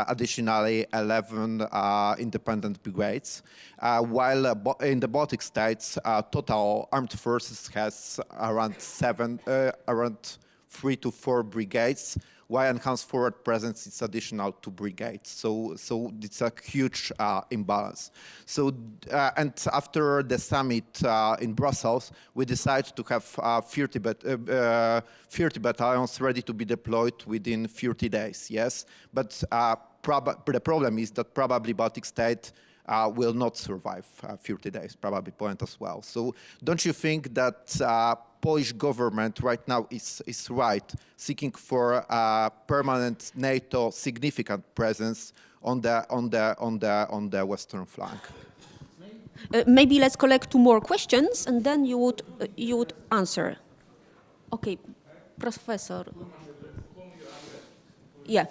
additionally 11 independent brigades. While in the Baltic states, total armed forces has around 3 to 4 brigades, while enhanced forward presence is additional 2 brigades. So it's a huge imbalance. So, and after the summit in Brussels, we decided to have 30 battalions ready to be deployed within 30 days, yes? But the problem is that probably Baltic state will not survive 30 days, probably Poland as well. So don't you think that Polish government right now is right seeking for a permanent NATO significant presence on the western flank? Maybe let's collect 2 more questions, and then you would answer. Okay, Professor. Yeah,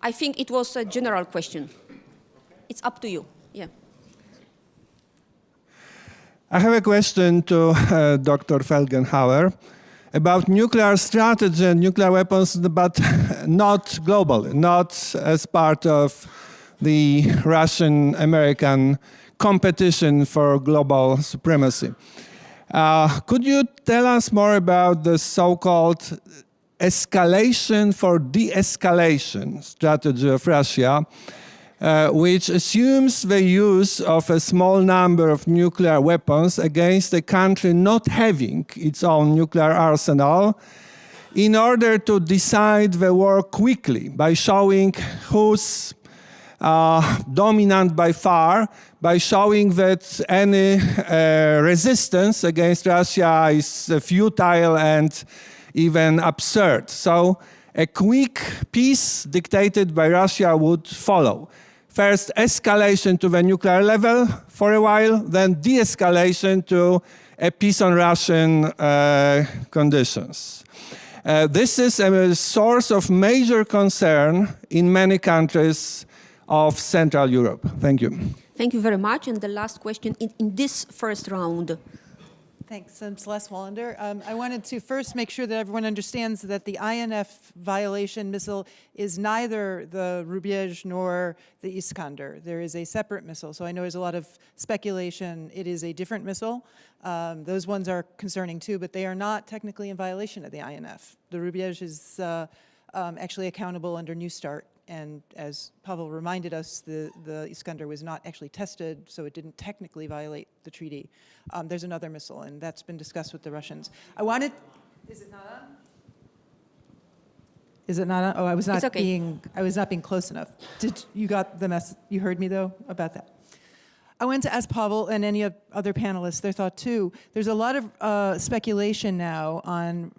I think it was a general question. It's up to you. Yeah. I have a question to Dr. Felgenhauer about nuclear strategy and nuclear weapons, but not globally, not as part of the Russian-American competition for global supremacy. Could you tell us more about the so-called escalation for de-escalation strategy of Russia, which assumes the use of a small number of nuclear weapons against a country not having its own nuclear arsenal in order to decide the war quickly by showing who's dominant by far, by showing that any resistance against Russia is futile and even absurd. So a quick peace dictated by Russia would follow. First, escalation to the nuclear level for a while, then de-escalation to a peace on Russian conditions. This is a source of major concern in many countries of Central Europe. Thank you. Thank you very much. And the last question in this first round. Thanks. I'm Celeste Wallander. I wanted to first make sure that everyone understands that the INF violation missile is neither the Rubiej nor the Iskander. There is a separate missile. So I know there's a lot of speculation. It is a different missile. Those ones are concerning too, but they are not technically in violation of the INF. The Rubiej is actually accountable under New START. And as Pavel reminded us, the Iskander was not actually tested, so it didn't technically violate the treaty. There's another missile, and that's been discussed with the Russians. Is it not on? Is it not on? Oh, I was not being close enough. You got the message? You heard me though about that. I wanted to ask Pavel and any other panelists their thought too. There's a lot of speculation now on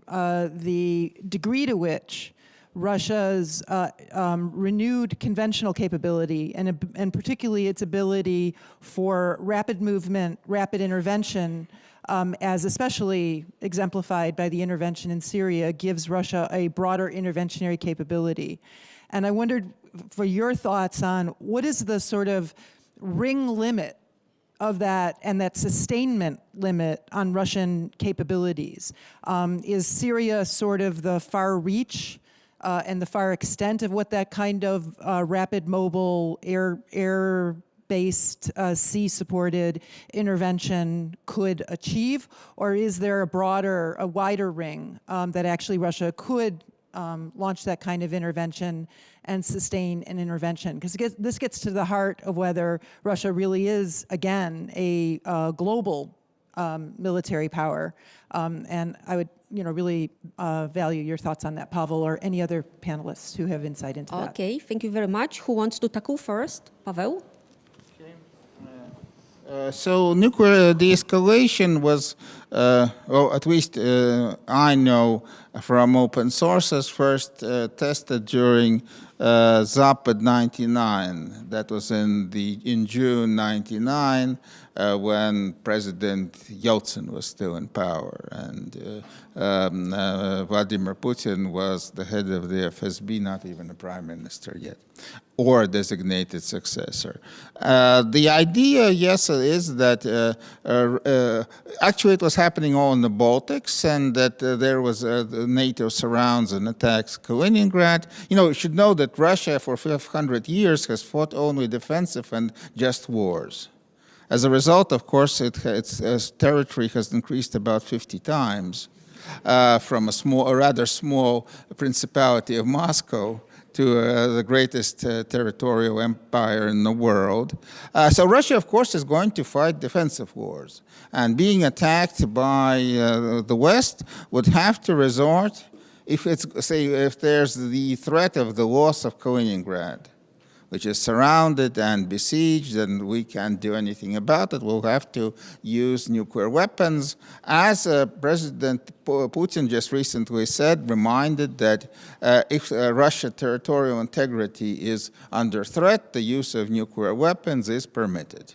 the degree to which Russia's renewed conventional capability, and particularly its ability for rapid movement, rapid intervention, as especially exemplified by the intervention in Syria, gives Russia a broader interventionary capability. And I wondered for your thoughts on what is the sort of ring limit of that and that sustainment limit on Russian capabilities. Is Syria sort of the far reach and the far extent of what that kind of rapid mobile air-based sea-supported intervention could achieve? Or is there a wider ring that actually Russia could launch that kind of intervention and sustain an intervention? Because this gets to the heart of whether Russia really is, again, a global military power. And I would really value your thoughts on that, Pavel, or any other panelists who have insight into that. Okay, thank you very much. Who wants to tackle first? Pavel? So nuclear de-escalation was, or at least I know, from open sources, first tested during Zapad 99. That was in June 99, when President Yeltsin was still in power, and Vladimir Putin was the head of the FSB, not even a prime minister yet, or a designated successor. The idea, yes, is that actually it was happening all in the Baltics, and that there was NATO surrounds and attacks Kaliningrad. You know, you should know that Russia for 500 years has fought only defensive and just wars. As a result, of course, its territory has increased about 50 times, from a rather small principality of Moscow to the greatest territorial empire in the world. So Russia, of course, is going to fight defensive wars. And being attacked by the West would have to resort, if there's the threat of the loss of Kaliningrad, which is surrounded and besieged, and we can't do anything about it. We'll have to use nuclear weapons. As President Putin just recently said, reminded that if Russia's territorial integrity is under threat, the use of nuclear weapons is permitted.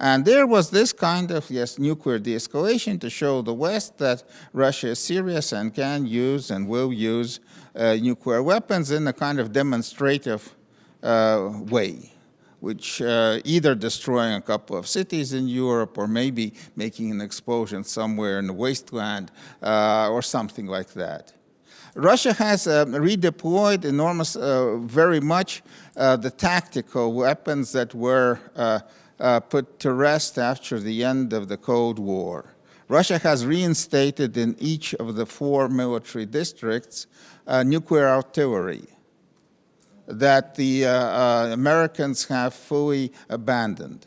And there was this kind of, yes, nuclear de-escalation to show the West that Russia is serious and can use and will use nuclear weapons in a kind of demonstrative way, which either destroying a couple of cities in Europe or maybe making an explosion somewhere in the wasteland or something like that. Russia has redeployed very much the tactical weapons that were put to rest after the end of the Cold War. Russia has reinstated in each of the 4 military districts nuclear artillery that the Americans have fully abandoned.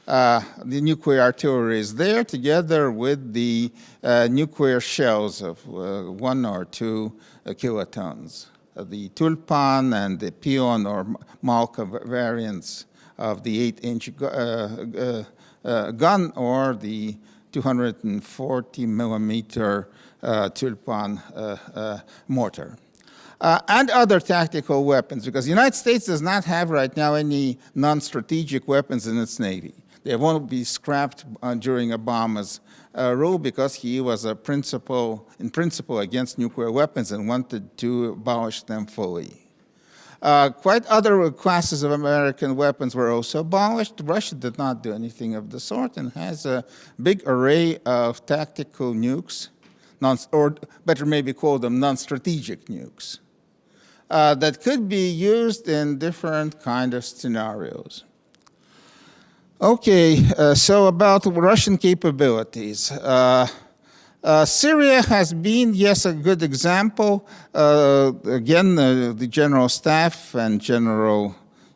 The nuclear artillery is there together with the nuclear shells of 1 or 2 kilotons. The Tulpan and the Pion or Malka variants of the 8-inch gun, or the 240 millimeter Tulpan mortar. And other tactical weapons, because the United States does not have right now any non-strategic weapons in its Navy. They won't be scrapped during Obama's rule, because he was in principle against nuclear weapons and wanted to abolish them fully. Quite other classes of American weapons were also abolished. Russia did not do anything of the sort and has a big array of tactical nukes, or better maybe call them non-strategic nukes, that could be used in different kind of scenarios. Okay, so about Russian capabilities. Syria has been, yes, a good example. Again, the General Staff and General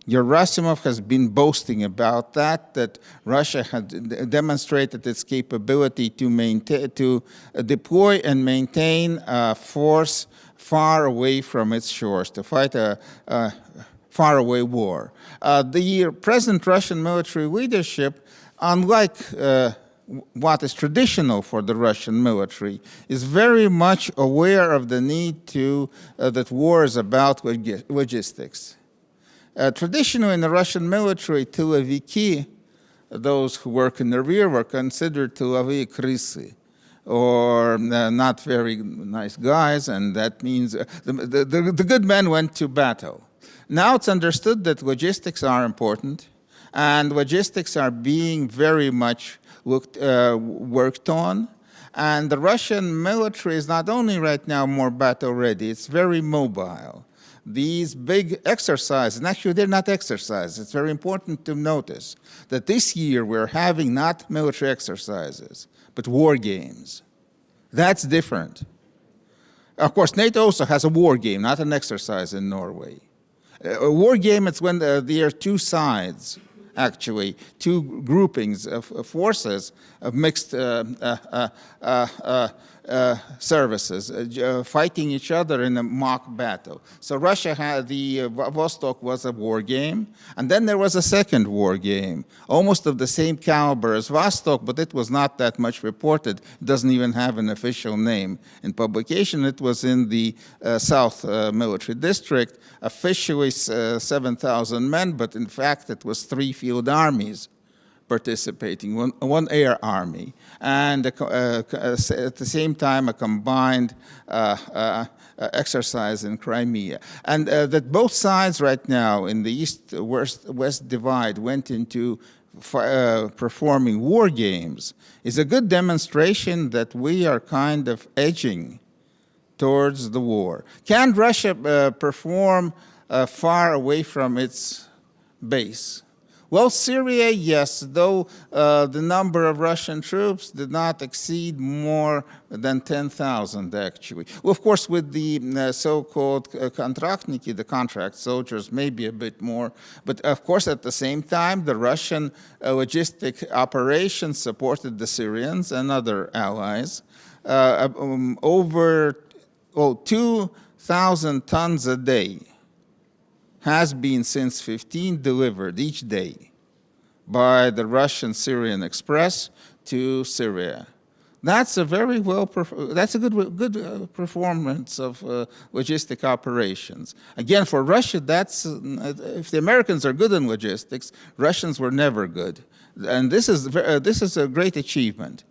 Gerasimov has been boasting about that Russia had demonstrated its capability to deploy and maintain a force far away from its shores, to fight a faraway war. The present Russian military leadership, unlike what is traditional for the Russian military, is very much aware of the need that war is about logistics. Traditionally in the Russian military, tiloviki, those who work in the rear, were considered tilovые крысы, or not very nice guys, and that means the good men went to battle. Now it's understood that logistics are important, and logistics are being very much worked on. And the Russian military is not only right now more battle-ready, it's very mobile. These big exercises, and actually they're not exercises, it's very important to notice that this year we're having not military exercises, but war games. That's different. Of course, NATO also has a war game, not an exercise in Norway. A war game, it's when there are 2 sides actually, two groupings of forces of mixed services fighting each other in a mock battle. So Russia had the Vostok was a war game, and then there was a second war game, almost of the same caliber as Vostok, but it was not that much reported. It doesn't even have an official name in publication. It was in the South Military District, officially 7,000 men, but in fact it was 3 field armies participating, one air army, and at the same time a combined exercise in Crimea. And that both sides right now in the East-West divide went into performing war games is a good demonstration that we are kind of edging towards the war. Can Russia perform far away from its base? Well, Syria, yes, though the number of Russian troops did not exceed more than 10,000, actually. Well, of course, with the so-called kontraktniki, the contract soldiers, maybe a bit more. But, of course, at the same time, the Russian logistic operations supported the Syrians and other allies. Over 2,000 tons a day has been since 15 delivered each day by the Russian-Syrian Express to Syria. That's a very that's a good performance of logistic operations. Again, for Russia, that's if the Americans are good in logistics, Russians were never good, and this is a great achievement.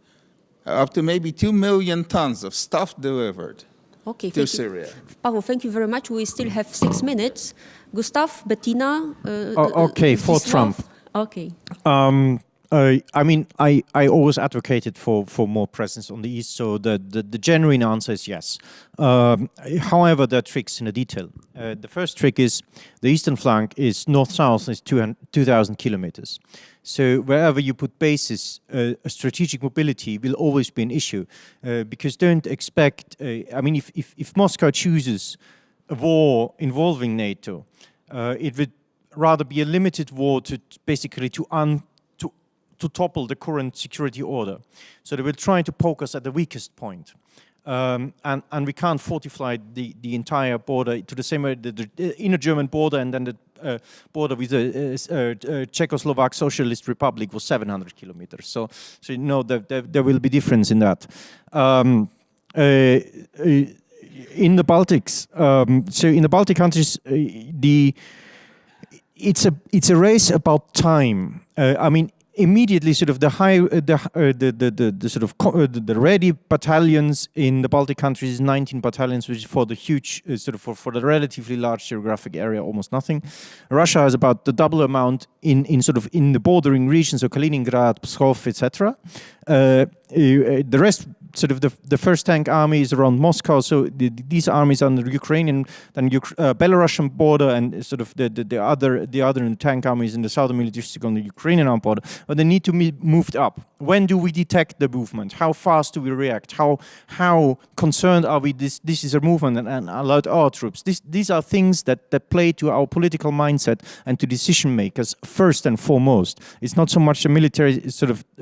Up to maybe 2 million tons of stuff delivered. Okay, to Syria. Pavel, thank you very much. We still have 6 minutes. Gustav, Bettina. Okay, for Trump. Okay. I mean, I always advocated for more presence on the East, so the genuine answer is yes. However, there are tricks in the detail. The first trick is the eastern flank is north-south, is 2,000 kilometers. So wherever you put bases, strategic mobility will always be an issue, because don't expect, I mean, if Moscow chooses a war involving NATO, it would rather be a limited war to basically to topple the current security order. So they will try to poke us at the weakest point. And we can't fortify the entire border to the same way, the inner German border and then the border with the Czechoslovak Socialist Republic was 700 kilometers. So you know there will be difference in that. In the Baltics, so in the Baltic countries, it's a race about time. I mean, immediately, sort of the ready battalions in the Baltic countries, 19 battalions, which is for the huge, for the relatively large geographic area, almost nothing. Russia has about the double amount in the bordering regions, so Kaliningrad, Pskov, etc. The rest, the first tank army is around Moscow, so these armies are on the Ukrainian, then Belarusian border, and the other tank armies in the southern military district on the Ukrainian armed border. But they need to be moved up. When do we detect the movement? How fast do we react? How concerned are we? This is a movement and allowed our troops. These are things that play to our political mindset and to decision makers first and foremost. It's not so much the military.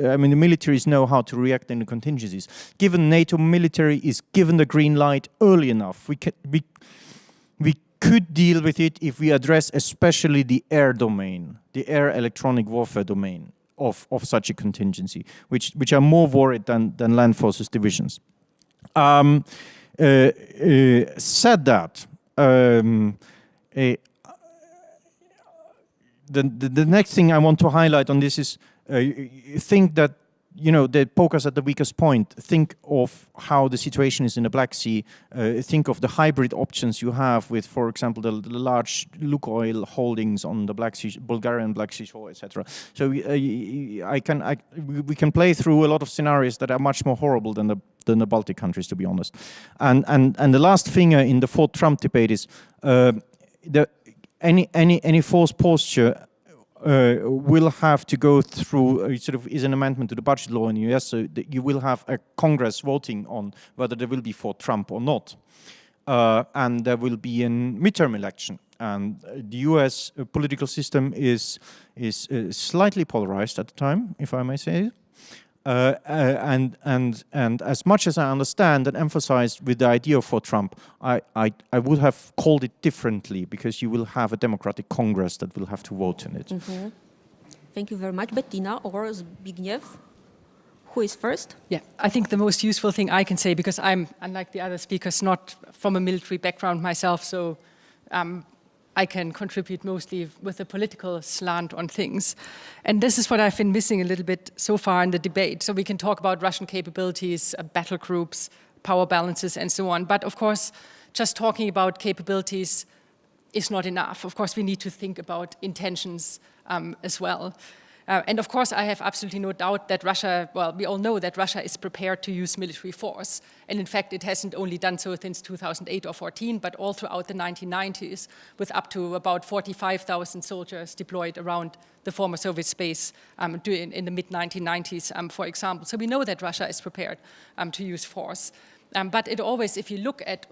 I mean, the militaries know how to react in the contingencies. Given NATO military is given the green light early enough, we could deal with it if we address especially the air domain, the air electronic warfare domain of such a contingency, which are more worried than land forces divisions. Said that, the next thing I want to highlight on this is think that, they poke us at the weakest point. Think of how the situation is in the Black Sea. Think of the hybrid options you have with, for example, the large Lukoil holdings on the Black Sea, Bulgarian Black Sea shore, etc. So we can play through a lot of scenarios that are much more horrible than the Baltic countries, to be honest. And the last finger in the Ford Trump debate is any false posture will have to go through is an amendment to the budget law in the US, so that you will have a Congress voting on whether there will be for Trump or not. and there will be a midterm election. And the US political system is slightly polarized at the time, if I may say. And as much as I understand and emphasize with the idea for Trump, I would have called it differently, because you will have a Democratic Congress that will have to vote on it. Mm-hmm. Thank you very much. Bettina or Zbigniew? Who is first? Yeah, I think the most useful thing I can say, because I'm, unlike the other speakers, not from a military background myself, so I can contribute mostly with a political slant on things. And this is what I've been missing a little bit so far in the debate. So we can talk about Russian capabilities, battle groups, power balances, and so on. But of course, just talking about capabilities is not enough. Of course, we need to think about intentions as well. And of course, I have absolutely no doubt that Russia, well, we all know that Russia is prepared to use military force. And in fact, it hasn't only done so since 2008 or 14, but all throughout the 1990s, with up to about 45,000 soldiers deployed around the former Soviet space in the mid-1990s, for example. So we know that Russia is prepared to use force. But it always, if you look at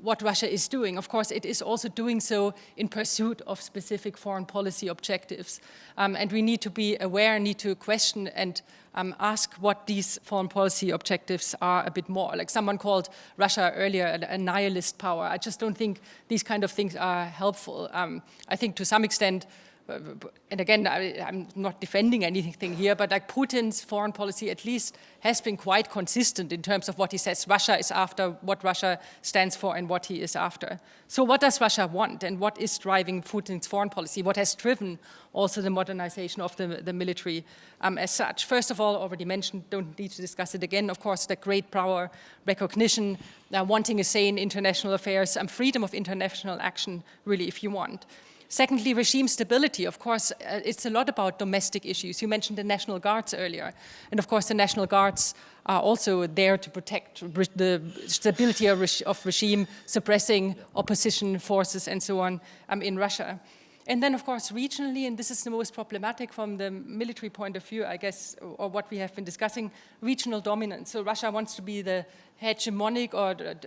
what Russia is doing, of course, it is also doing so in pursuit of specific foreign policy objectives. And we need to be aware, need to question and ask what these foreign policy objectives are a bit more. Like someone called Russia earlier a nihilist power. I just don't think these kind of things are helpful. I think to some extent, and again, I'm not defending anything here, but like Putin's foreign policy at least has been quite consistent in terms of what he says Russia is after, what Russia stands for, and what he is after. So what does Russia want, and what is driving Putin's foreign policy? What has driven also the modernization of the military as such? First of all, already mentioned, don't need to discuss it again, of course, the great power recognition, wanting a say in international affairs, freedom of international action, really, if you want. Secondly, regime stability. Of course, it's a lot about domestic issues. You mentioned the National Guards earlier. And of course, the National Guards are also there to protect the stability of regime, suppressing opposition forces and so on in Russia. And then, of course, regionally, and this is the most problematic from the military point of view, I guess, or what we have been discussing, regional dominance. So Russia wants to be the hegemonic or the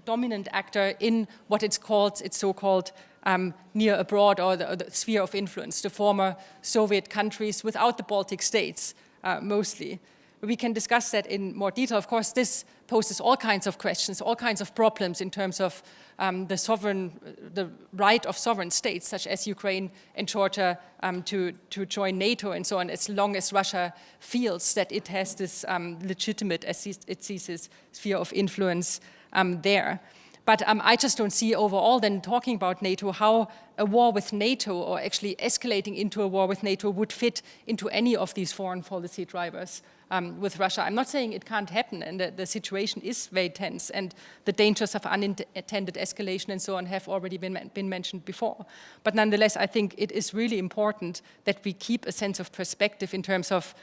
dominant actor in what it's called, its so-called near abroad, or the sphere of influence, the former Soviet countries without the Baltic states, mostly. We can discuss that in more detail. Of course, this poses all kinds of questions, all kinds of problems in terms of the right of sovereign states, such as Ukraine and Georgia, to join NATO and so on, as long as Russia feels that it has this legitimate, as it sees this sphere of influence there. But I just don't see overall, then talking about NATO, how a war with NATO, or actually escalating into a war with NATO, would fit into any of these foreign policy drivers with Russia. I'm not saying it can't happen, and the situation is very tense, and the dangers of unintended escalation and so on have already been mentioned before. But nonetheless, I think it is really important that we keep a sense of perspective in terms of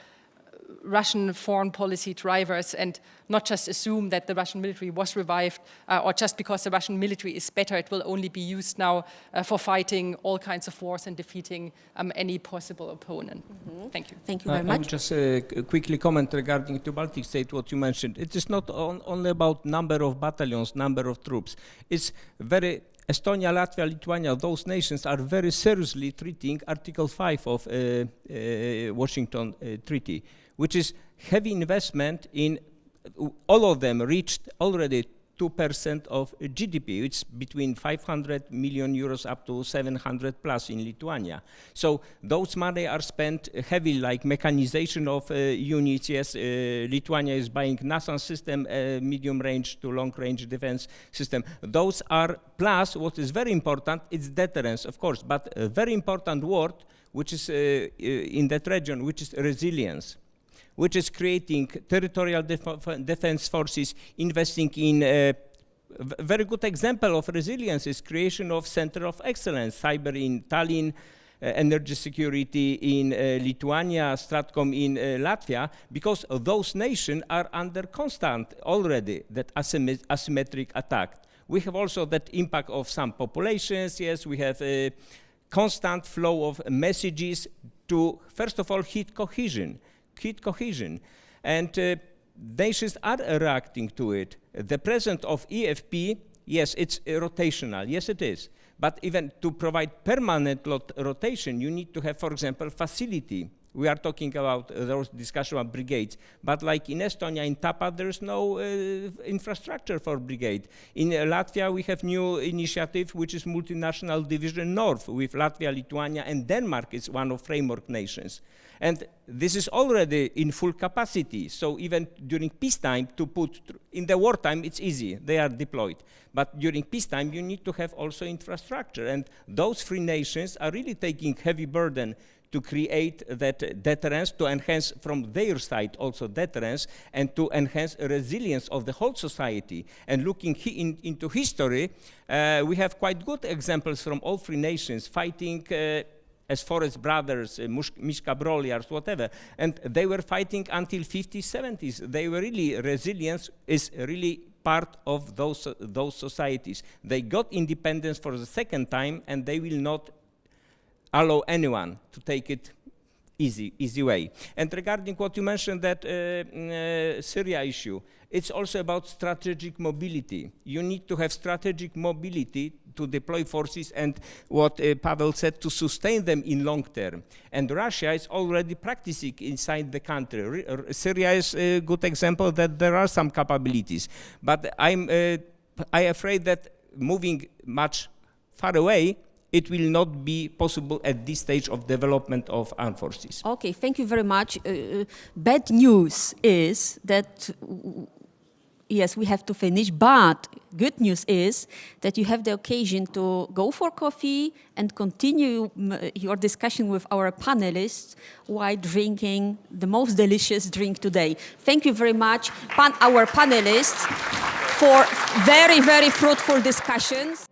Russian foreign policy drivers, and not just assume that the Russian military was revived, or just because the Russian military is better, it will only be used now for fighting all kinds of wars and defeating any possible opponent. Mm-hmm. Thank you. Thank you very much. I would just quickly comment regarding the Baltic state, what you mentioned. It is not only about number of battalions, number of troops. It's very Estonia, Latvia, Lithuania, those nations are very seriously treating Article 5 of Washington Treaty, which is heavy investment in, all of them reached already 2% of GDP. It's between 500 million euros up to 700 plus in Lithuania. So those money are spent heavily, like mechanization of units. Yes, Lithuania is buying NASAM system, medium range to long range defense system. Those are, plus what is very important, it's deterrence, of course, but a very important word, which is in that region, which is resilience, which is creating territorial defense forces, investing in a very good example of resilience is creation of Center of Excellence, cyber in Tallinn, energy security in Lithuania, Stratcom in Latvia, because those nations are under constant already that asymmetric attack. We have also that impact of some populations, yes, we have a constant flow of messages to, first of all, hit cohesion, and nations are reacting to it. The president of EFP yes, it's rotational. Yes, it is. But even to provide permanent rotation, you need to have, for example, facility. We are talking about those discussion about brigades, but like in Estonia, in Tapa, there's no infrastructure for brigade. In Latvia, we have new initiative, which is multinational division north, with Latvia, Lithuania, and Denmark is one of framework nations. And this is already in full capacity. So even during peacetime, in the wartime, it's easy, they are deployed. But during peacetime, you need to have also infrastructure. And those three nations are really taking heavy burden to create that deterrence, to enhance from their side also deterrence, and to enhance resilience of the whole society. And looking into history, we have quite good examples from all three nations fighting as Forest Brothers, Mieszka Broliars, whatever. And they were fighting until 50s, 70s. They were really, resilience is really part of those societies. They got independence for the second time, and they will not allow anyone to take it easy way. And regarding what you mentioned, that Syria issue, it's also about strategic mobility. You need to have strategic mobility to deploy forces, and what Pavel said, to sustain them in long term. And Russia is already practicing inside the country. Syria is a good example that there are some capabilities. But I'm afraid that moving much far away, it will not be possible at this stage of development of armed forces. Okay, thank you very much. Bad news is that, yes, we have to finish, but good news is that you have the occasion to go for coffee and continue your discussion with our panelists while drinking the most delicious drink today. Thank you very much, our panelists, for very, very fruitful discussions.